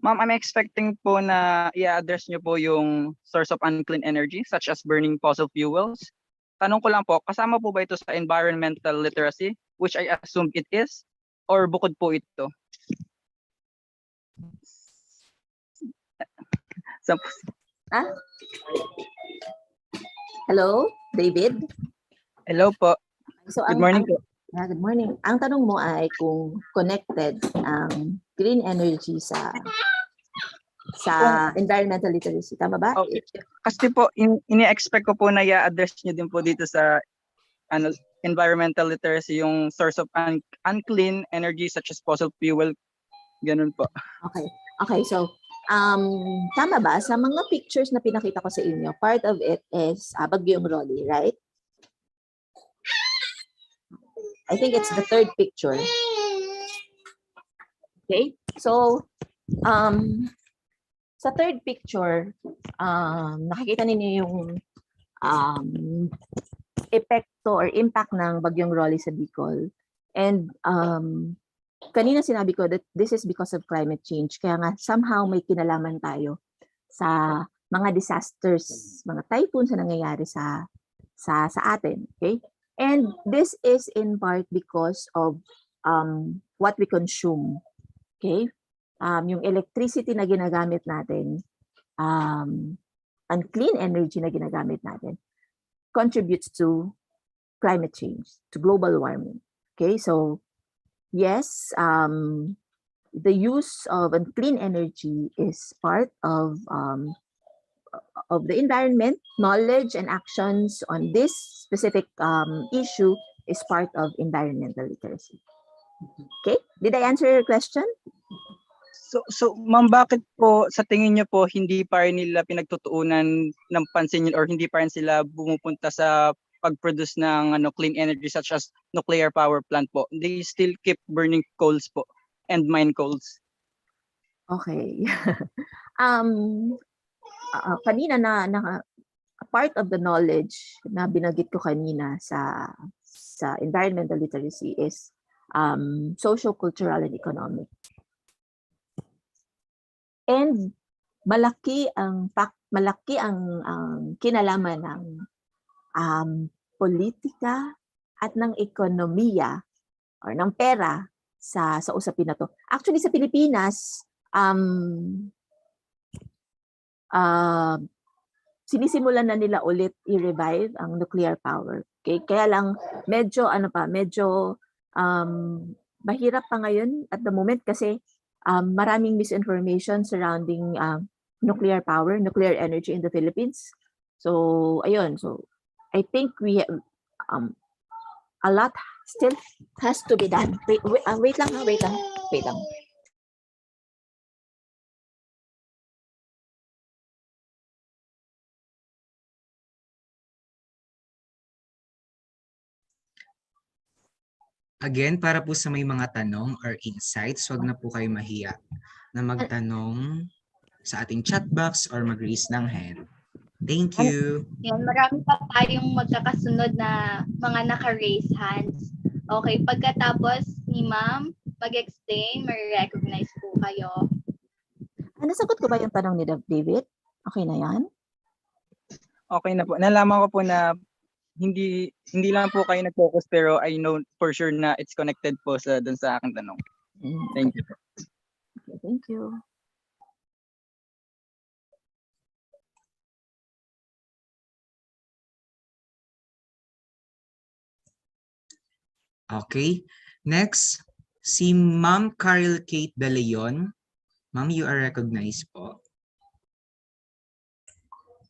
Ma'am, I'm expecting po na i-address niyo po yung source of unclean energy such as burning fossil fuels. tanong ko lang po, kasama po ba ito sa environmental literacy, which I assume it is, or bukod po ito? So, Ah? Hello, David? hello po. So, Good morning po. good morning. Ang tanong mo ay kung connected ang green energy sa environmental literacy. Tama ba? Okay. Kasi po, ini-expect ko po na i-address nyo din po dito sa environmental literacy, yung source of unclean energy such as fossil fuel. Ganun po. Okay. Okay, so tama ba? Sa mga pictures na pinakita ko sa inyo, part of it is Bagyong Rolly, right? I think it's the third picture. Okay, so sa third picture, nakikita ninyo yung epekto or impact ng Bagyong Rolly sa Bicol. And kanina sinabi ko that this is because of climate change. Kaya nga somehow may kinalaman tayo sa mga disasters, mga typhoons na nangyayari sa atin. Okay? And this is in part because of what we consume. Okay? Yung electricity na ginagamit natin, and clean energy na ginagamit natin contributes to climate change, to global warming. Okay? So yes, the use of clean energy is part of the environment. Knowledge and actions on this specific issue is part of environmental literacy. Okay, did I answer your question? So ma'am, bakit po sa tingin niyo po hindi pa rin nila pinagtutuunan ng pansin or hindi pa rin sila bumupunta sa pag-produce ng clean energy such as nuclear power plant po? They still keep burning coals po and mine coals. Okay. Kanina na part of the knowledge na binanggit ko kanina sa environmental literacy is social, cultural, and economic. And malaki ang kinalaman ng politika at ng ekonomiya or ng pera sa usapin na to. Actually sa Pilipinas, sinisimulan na nila ulit i-revive ang nuclear power. Okay? Kaya lang medyo mahirap pa ngayon at the moment kasi maraming misinformation surrounding nuclear power, nuclear energy in the Philippines. So ayun, so I think we have a lot still has to be done. Wait lang. Again, para po sa may mga tanong or insights, wag na po kayo mahiya na magtanong sa ating chat box or mag-raise ng hand. Thank you. Yan, marami pa tayong magkakasunod na mga naka-raise hands. Okay, pagkatapos ni ma'am, pag-explain, ma-recognize po kayo. Nasagot ko ba yung tanong ni David? Okay na yan? Okay na po. Nalaman ko po na hindi lang po kayo nag-focus pero I know for sure na it's connected po dun sa aking tanong. Thank you. Okay, thank you. Okay. Next, si Ma'am Carol Kate De Leon. Ma'am, you are recognized po.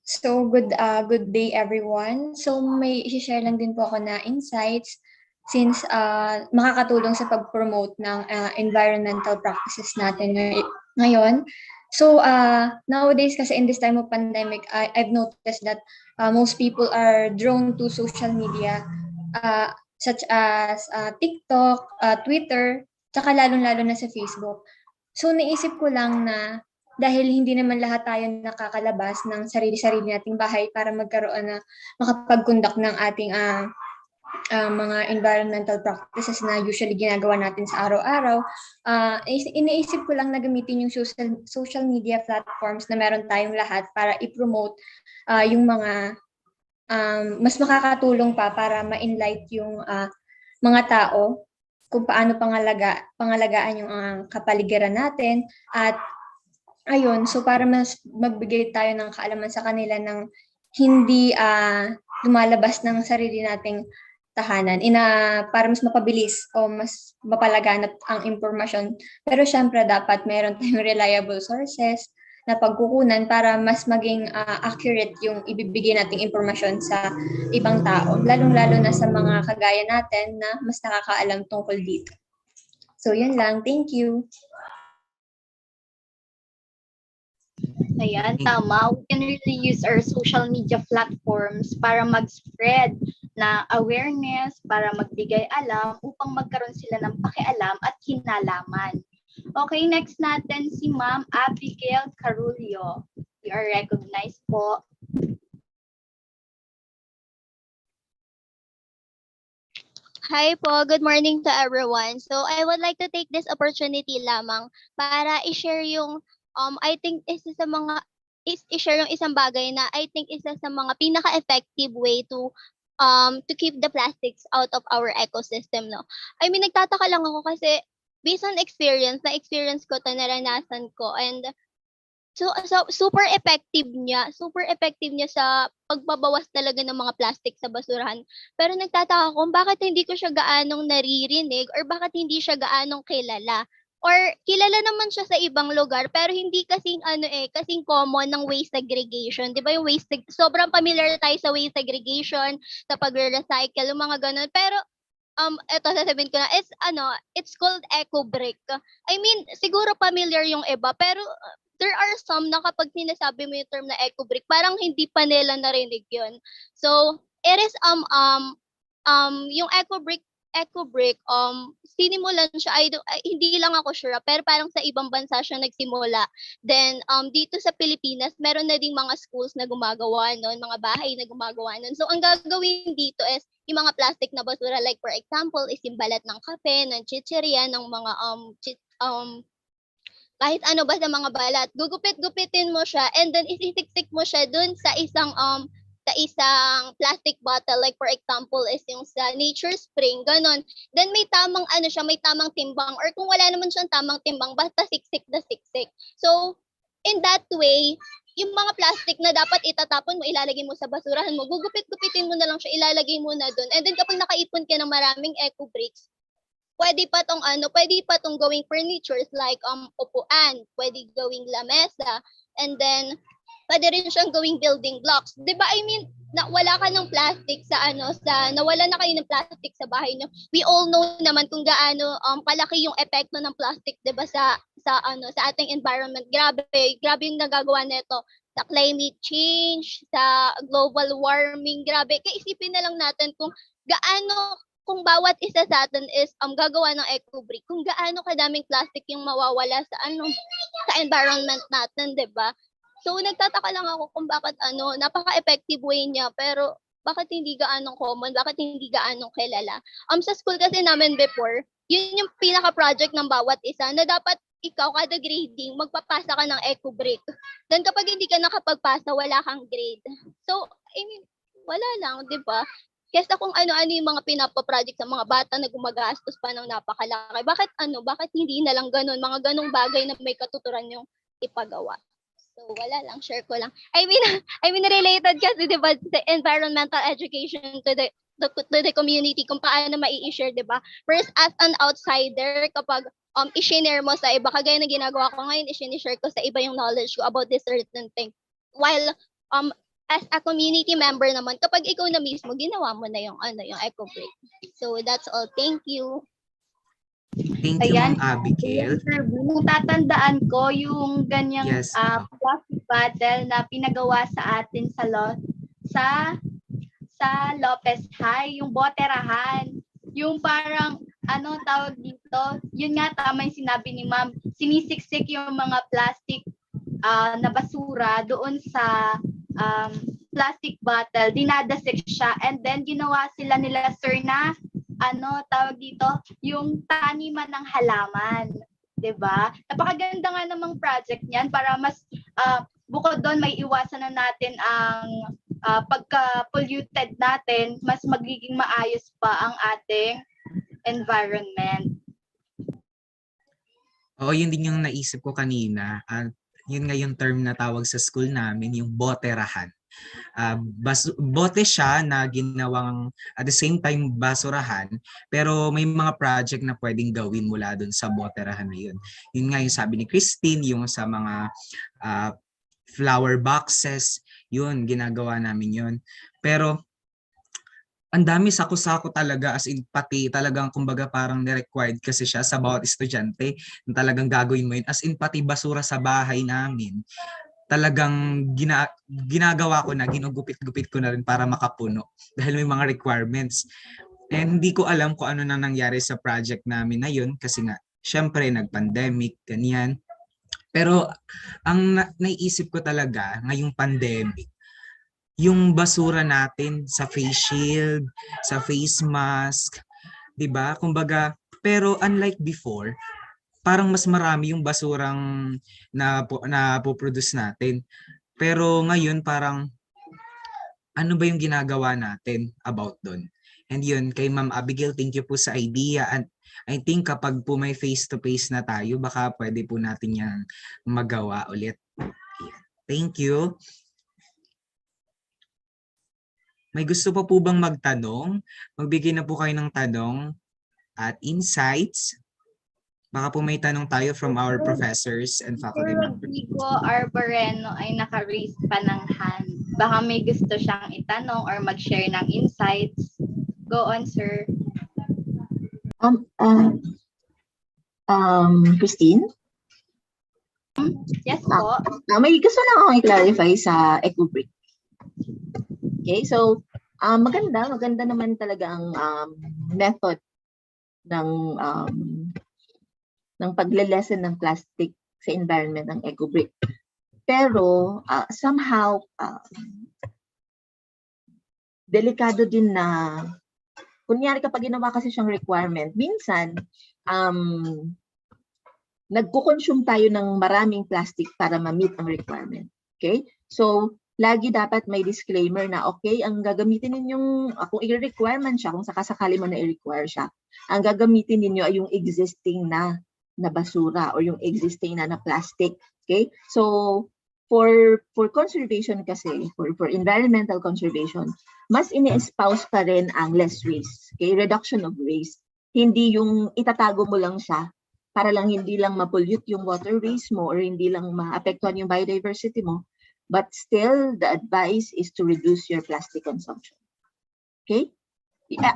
So good day everyone. So may i-share lang din po ako na insights since makakatulong sa pag-promote ng environmental practices natin ngayon. So nowadays kasi in this time of pandemic, I've noticed that most people are drawn to social media such as TikTok, Twitter, tsaka lalong-lalo na sa Facebook. So naisip ko lang na dahil hindi naman lahat tayo nakakalabas ng sarili-sarili nating bahay para magkaroon na makapag-conduct ng ating mga environmental practices na usually ginagawa natin sa araw-araw, iniisip ko lang na gamitin yung social media platforms na meron tayong lahat para i-promote yung mga mas makakatulong pa para ma-enlight yung mga tao kung paano pangalagaan yung kapaligiran natin at ayun, so para mas magbigay tayo ng kaalaman sa kanila ng hindi lumalabas ng sarili nating tahanan para mas mapabilis o mas mapalaganap ang impormasyon. Pero syempre dapat meron tayong reliable sources na pagkukunan para mas maging accurate yung ibibigay nating impormasyon sa ibang tao, lalong-lalo na sa mga kagaya natin na mas nakakaalam tungkol dito. So yun lang, thank you. Ayan, tama. We can really use our social media platforms para mag-spread na awareness, para magbigay alam upang magkaroon sila ng pakialam at kinalaman. Okay, next natin si Ma'am Abigail Carulio. You are recognized po. Hi po, good morning to everyone. So I would like to take this opportunity lamang para i-share yung I think i-share yung isang bagay na I think isa sa mga pinaka-effective way to keep the plastics out of our ecosystem, no. I mean, nagtataka lang ako kasi based on experience, na-experience ko 'to, naranasan ko, and so super effective niya sa pagbabawas talaga ng mga plastic sa basurahan. Pero nagtataka ako kung bakit hindi ko siya gaanong naririnig or bakit hindi siya gaanong kilala. Or kilala naman siya sa ibang lugar pero hindi kasing kasing common ng waste segregation. 'Di ba yung sobrang familiar tayo sa waste segregation, sa pagre-recycle, yung mga gano'n. Pero eto sasabihin ko na, it's called eco brick. I mean, siguro familiar yung iba pero there are some na kapag sinasabi mo yung term na eco brick, parang hindi pa nila narinig yun. So, it is yung eco brick sinimulan siya, hindi lang ako sure, pero parang sa ibang bansa siya nagsimula. Then dito sa Pilipinas, meron na ding mga schools na gumagawa nun, mga bahay na gumagawa nun. So ang gagawin dito is yung mga plastic na basura, like for example, is yung balat ng kape, ng chichirya, ng mga kahit ano basta mga balat. Gugupit-gupitin mo siya and then isisiksik mo siya dun sa isang plastic bottle, like for example is yung sa Nature Spring, ganon. Then may tamang may tamang timbang, or kung wala naman siyang tamang timbang, basta siksik na siksik. So in that way, yung mga plastic na dapat itatapon mo, ilalagay mo sa basurahan mo, gugupit-gupitin mo na lang siya, ilalagay mo na dun. And then kapag nakaipon ka ng maraming eco bricks, pwede pa tong gawing furnitures like upuan, pwede gawing lamesa, and then pwede rin siyang gawing building blocks. 'Di ba? I mean, nawala ka ng plastic nawala na kayo ng plastic sa bahay niyo. We all know naman kung gaano kalaki yung epekto ng plastic, 'di ba, sa ating environment. Grabe yung nagagawa nito sa climate change, sa global warming. Grabe. Kaya isipin na lang natin kung bawat isa sa atin is gagawa ng eco brick, kung gaano kadaming plastic yung mawawala sa environment natin, 'di ba? So nagtataka lang ako kung bakit napaka-effective way niya pero bakit hindi gaanong common, bakit hindi gaanong kilala. Sa school kasi namin before, yun yung pinaka-project ng bawat isa na dapat ikaw kada grading magpapasa ka ng eco brick. Then kapag hindi ka nakapagpasa, wala kang grade. So I mean, wala lang, 'di ba? Kesa kung ano-ano yung mga pinapa-project sa mga bata na gumagastos pa ng napakalaki. Bakit hindi na lang ganun, mga ganung bagay na may katuturan yung ipagawa. So wala lang, share ko lang. I mean related kasi 'di ba the environmental education to the community, kung paano mai-share, 'di ba? First, as an outsider, kapag i-share mo sa iba, kagaya ng ginagawa ko ngayon, i-share ko sa iba yung knowledge ko about this certain thing. While as a community member naman, kapag ikaw na mismo, ginawa mo na yung eco brick. So that's all. Thank you. Thank you, Ma'am Abigail. Tatandaan ko yung ganyang Yes. plastic bottle na pinagawa sa atin sa Lopez High, yung boterahan. Yung parang, tawag dito, yun nga tama yung sinabi ni Ma'am, sinisiksik yung mga plastic na basura doon sa plastic bottle, dinadasik siya, and then ginawa nila sir na tawag dito, yung taniman ng halaman, 'di ba? Napakaganda nga namang project niyan para mas bukod doon may iwasan na natin ang pagka-polluted natin, mas magiging maayos pa ang ating environment. Oo, yun din yung naisip ko kanina. Yun nga yung term na tawag sa school namin, yung boterahan. Bote siya na ginawang at the same time basurahan, pero may mga project na pwedeng gawin mula dun sa boterahan na yun. Yun nga yung sabi ni Christine, yung sa mga flower boxes, yun, ginagawa namin yun. Pero ang dami sako-sako talaga, as in pati talagang kumbaga parang ni-required kasi siya sa bawat estudyante na talagang gagawin mo yun. As in pati basura sa bahay namin, talagang ginagawa ko na, ginugupit-gupit ko na rin para makapuno dahil may mga requirements. And hindi ko alam kung ano na nangyari sa project namin na yun kasi nga, syempre nag-pandemic, ganyan. Pero ang naiisip ko talaga ngayong pandemic, yung basura natin sa face shield, sa face mask, 'di ba? Kumbaga, pero unlike before, parang mas marami yung basurang na po-produce natin. Pero ngayon parang ano ba yung ginagawa natin about doon? And yun, kay Ma'am Abigail, thank you po sa idea. And I think kapag po may face-to-face na tayo, baka pwede po natin yung magawa ulit. Thank you. May gusto pa po bang magtanong? Magbigay na po kayo ng tanong at insights. Baka po may tanong tayo from our professors and faculty Sir members. Rodrigo Arboreno ay naka-raise pa ng hand. Baka may gusto siyang itanong or mag-share ng insights. Go on, sir. Christine? Yes po. May gusto lang akong i-clarify sa EcoBrick. Okay, so maganda naman talaga ang method ng pagle-lessen ng plastic sa environment ng EcoBrick. Pero somehow delikado din na kunyari kapag ginawa kasi siyang requirement, minsan nagko-consume tayo ng maraming plastic para ma-meet ang requirement. Okay? So lagi dapat may disclaimer na okay, ang gagamitin ninyong, kung i-requirement siya, kung sakasakali mo na i-require siya, ang gagamitin ninyo ay yung existing na basura or yung existing na plastic. Okay? So, for conservation kasi, for environmental conservation, mas ini-espouse pa rin ang less waste. Okay? Reduction of waste. Hindi yung itatago mo lang siya para lang hindi lang ma-pollute yung waterways mo or hindi lang maapektuhan yung biodiversity mo. But still, the advice is to reduce your plastic consumption. Okay?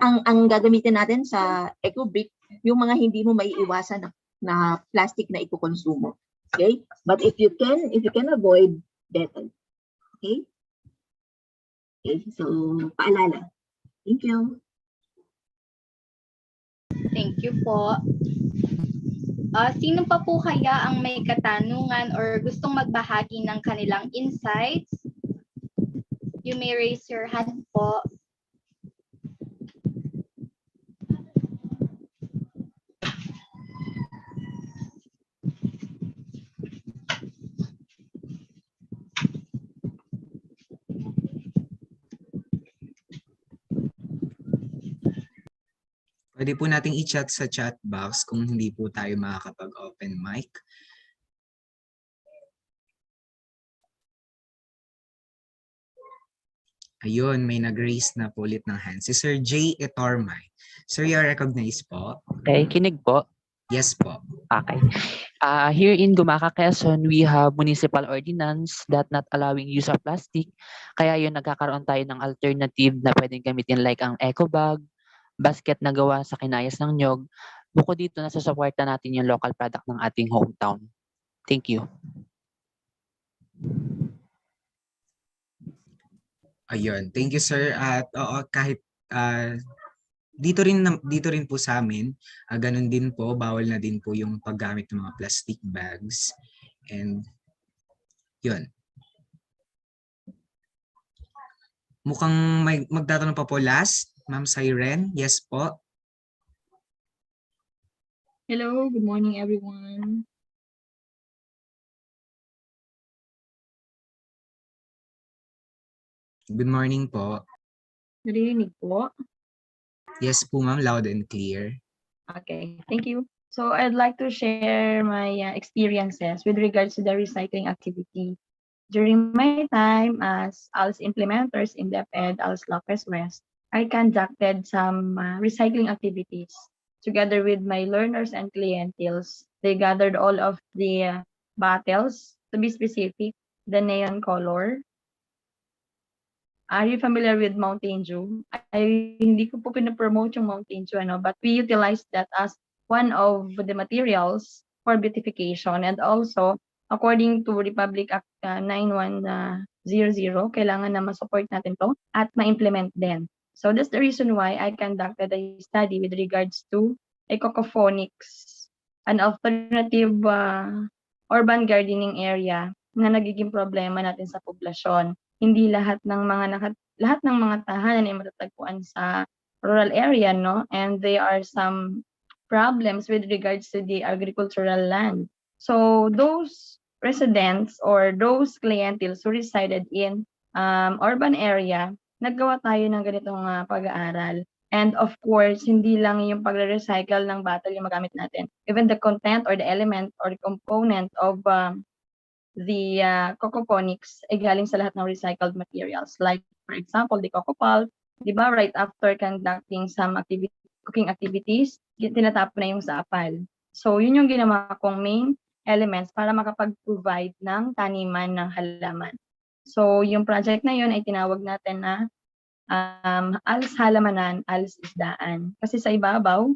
Ang gagamitin natin sa EcoBrick, yung mga hindi mo maiiwasan na plastic na ikukonsumo. Okay? But if you can avoid, better. Okay? Okay, so paalala. Thank you. Thank you po. Sino pa po kaya ang may katanungan or gustong magbahagi ng kanilang insights? You may raise your hand po. Pwede po nating i-chat sa chat box kung hindi po tayo makakapag-open mic. Ayun, may nag-raise na po ulit ng hand. Si Sir J. Etormay. Sir, you are recognized po. Okay, kinig po. Yes po. Okay. Here in Gumaca, Quezon, we have municipal ordinance that not allowing use of plastic. Kaya yun, nagkakaroon tayo ng alternative na pwedeng gamitin like ang eco bag, basket na gawa sa kinayas ng nyog. Bukod dito, nasusuporta natin yung local product ng ating hometown. Thank you. Ayun, thank you sir. At kahit dito rin po sa amin, ganun din po, bawal na din po yung paggamit ng mga plastic bags. And yun. Mukhang may magtatanong pa po last. Ma'am Siren, yes po. Hello, good morning everyone. Good morning po. Narinig po? Yes po ma'am, loud and clear. Okay, thank you. So I'd like to share my experiences with regards to the recycling activity. During my time as ALS implementers in DepEd ALS Lopez West, I conducted some recycling activities together with my learners and clientels. They gathered all of the bottles, to be specific, the neon color. Are you familiar with Mountain Dew? Ay hindi ko po pinopromote yung Mountain Dew, but we utilize that as one of the materials for beautification, and also according to Republic Act 9100, kailangan na ma-support natin to at ma-implement din. So that's the reason why I conducted a study with regards to ecophonics, an alternative urban gardening area na nagiging problema natin sa poblasyon. Hindi lahat ng mga tahanan ay matatagpuan sa rural area, no? And there are some problems with regards to the agricultural land. So those residents or those clientele who resided in urban area, naggawa tayo ng ganitong pag-aaral. And of course, hindi lang yung pagre-recycle ng bottle yung magamit natin. Even the content or the element or the component of the cocoponics ay galing sa lahat ng recycled materials. Like, for example, the coco pulp, di ba, right after conducting some cooking activities, tinatapon na yung sapal. So, yun yung ginawa kong main elements para makapag-provide ng taniman ng halaman. So, yung project na yun ay tinawag natin na ALS halamanan, ALS isdaan. Kasi sa ibabaw,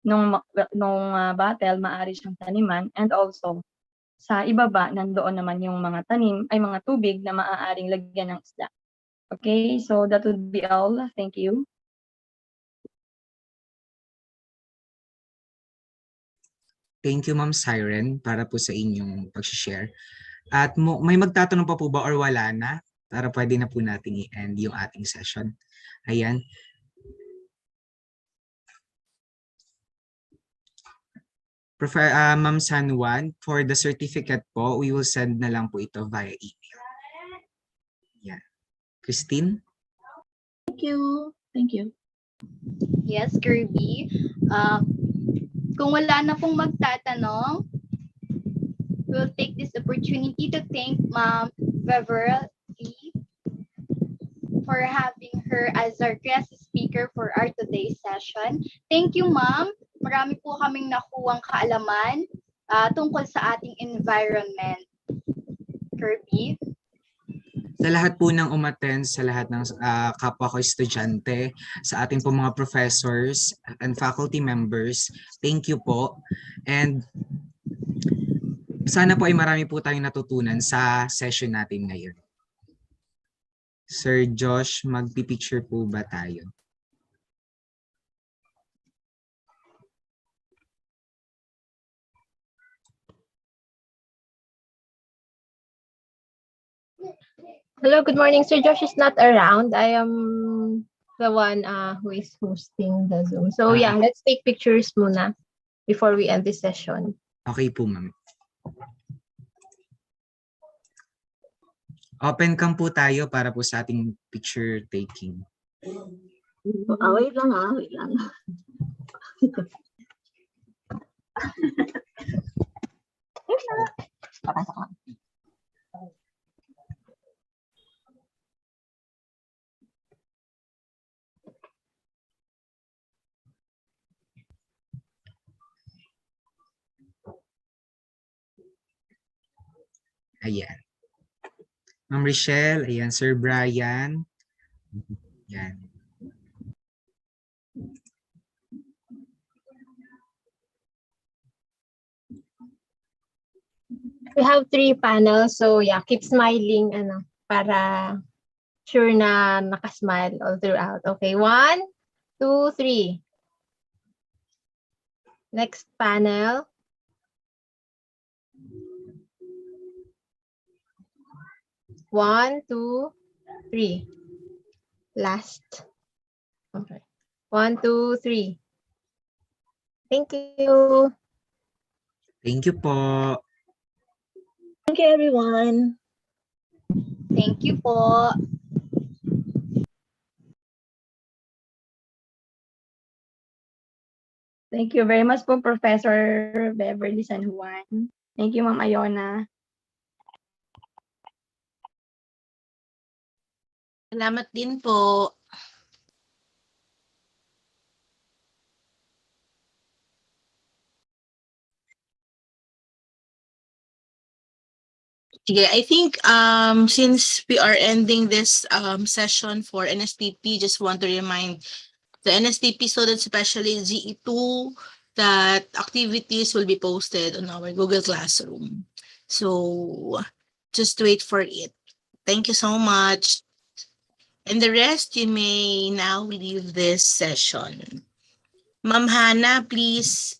nung bottle, maaari siyang taniman, and also, sa ibaba, nandoon naman yung mga tanim, ay mga tubig na maaaring lagyan ng isda. Okay, so that would be all. Thank you. Thank you Ma'am Siren para po sa inyong pag-share. At may magtatanong pa po ba or wala na? Para pwede na po natin i-end yung ating session. Ayan. Ma'am San Juan, for the certificate po, we will send na lang po ito via email. Yeah. Christine? Thank you. Thank you. Yes, Kirby. Kung wala na pong magtatanong, we'll take this opportunity to thank Ma'am Beverly for having her as our guest speaker for our today's session. Thank you, Ma'am. Marami po kaming nakuwang kaalaman tungkol sa ating environment. Kirby? Sa lahat po ng umattend, sa lahat ng kapwa ko estudyante, sa ating po mga professors and faculty members, thank you po. And sana po ay marami po tayong natutunan sa session natin ngayon. Sir Josh, magpipicture po ba tayo? Hello, good morning. Sir Josh is not around. I am the one who is hosting the Zoom. So yeah, let's take pictures muna before we end this session. Okay po, ma'am. Open cam po tayo para po sa ating picture taking. Wait lang wait lang. Ayan. Ma'am Richelle, ayan, Sir Brian. Ayan. We have 3 panels, so yeah, keep smiling para sure na nakasmile all throughout. Okay, 1, 2, 3. Next panel. One, 2, 3. Last. Okay. 1, 2, 3. Thank you. Thank you po. Thank you, everyone. Thank you po. Thank you very much po, Professor Beverly San Juan. Thank you, Ma'am Iona. Salamat din po. Sige, I think since we are ending this session for NSTP, just want to remind the NSTP students, especially GE2, that activities will be posted on our Google Classroom. So just wait for it. Thank you so much. And the rest, you may now leave this session. Ma'am Hannah, please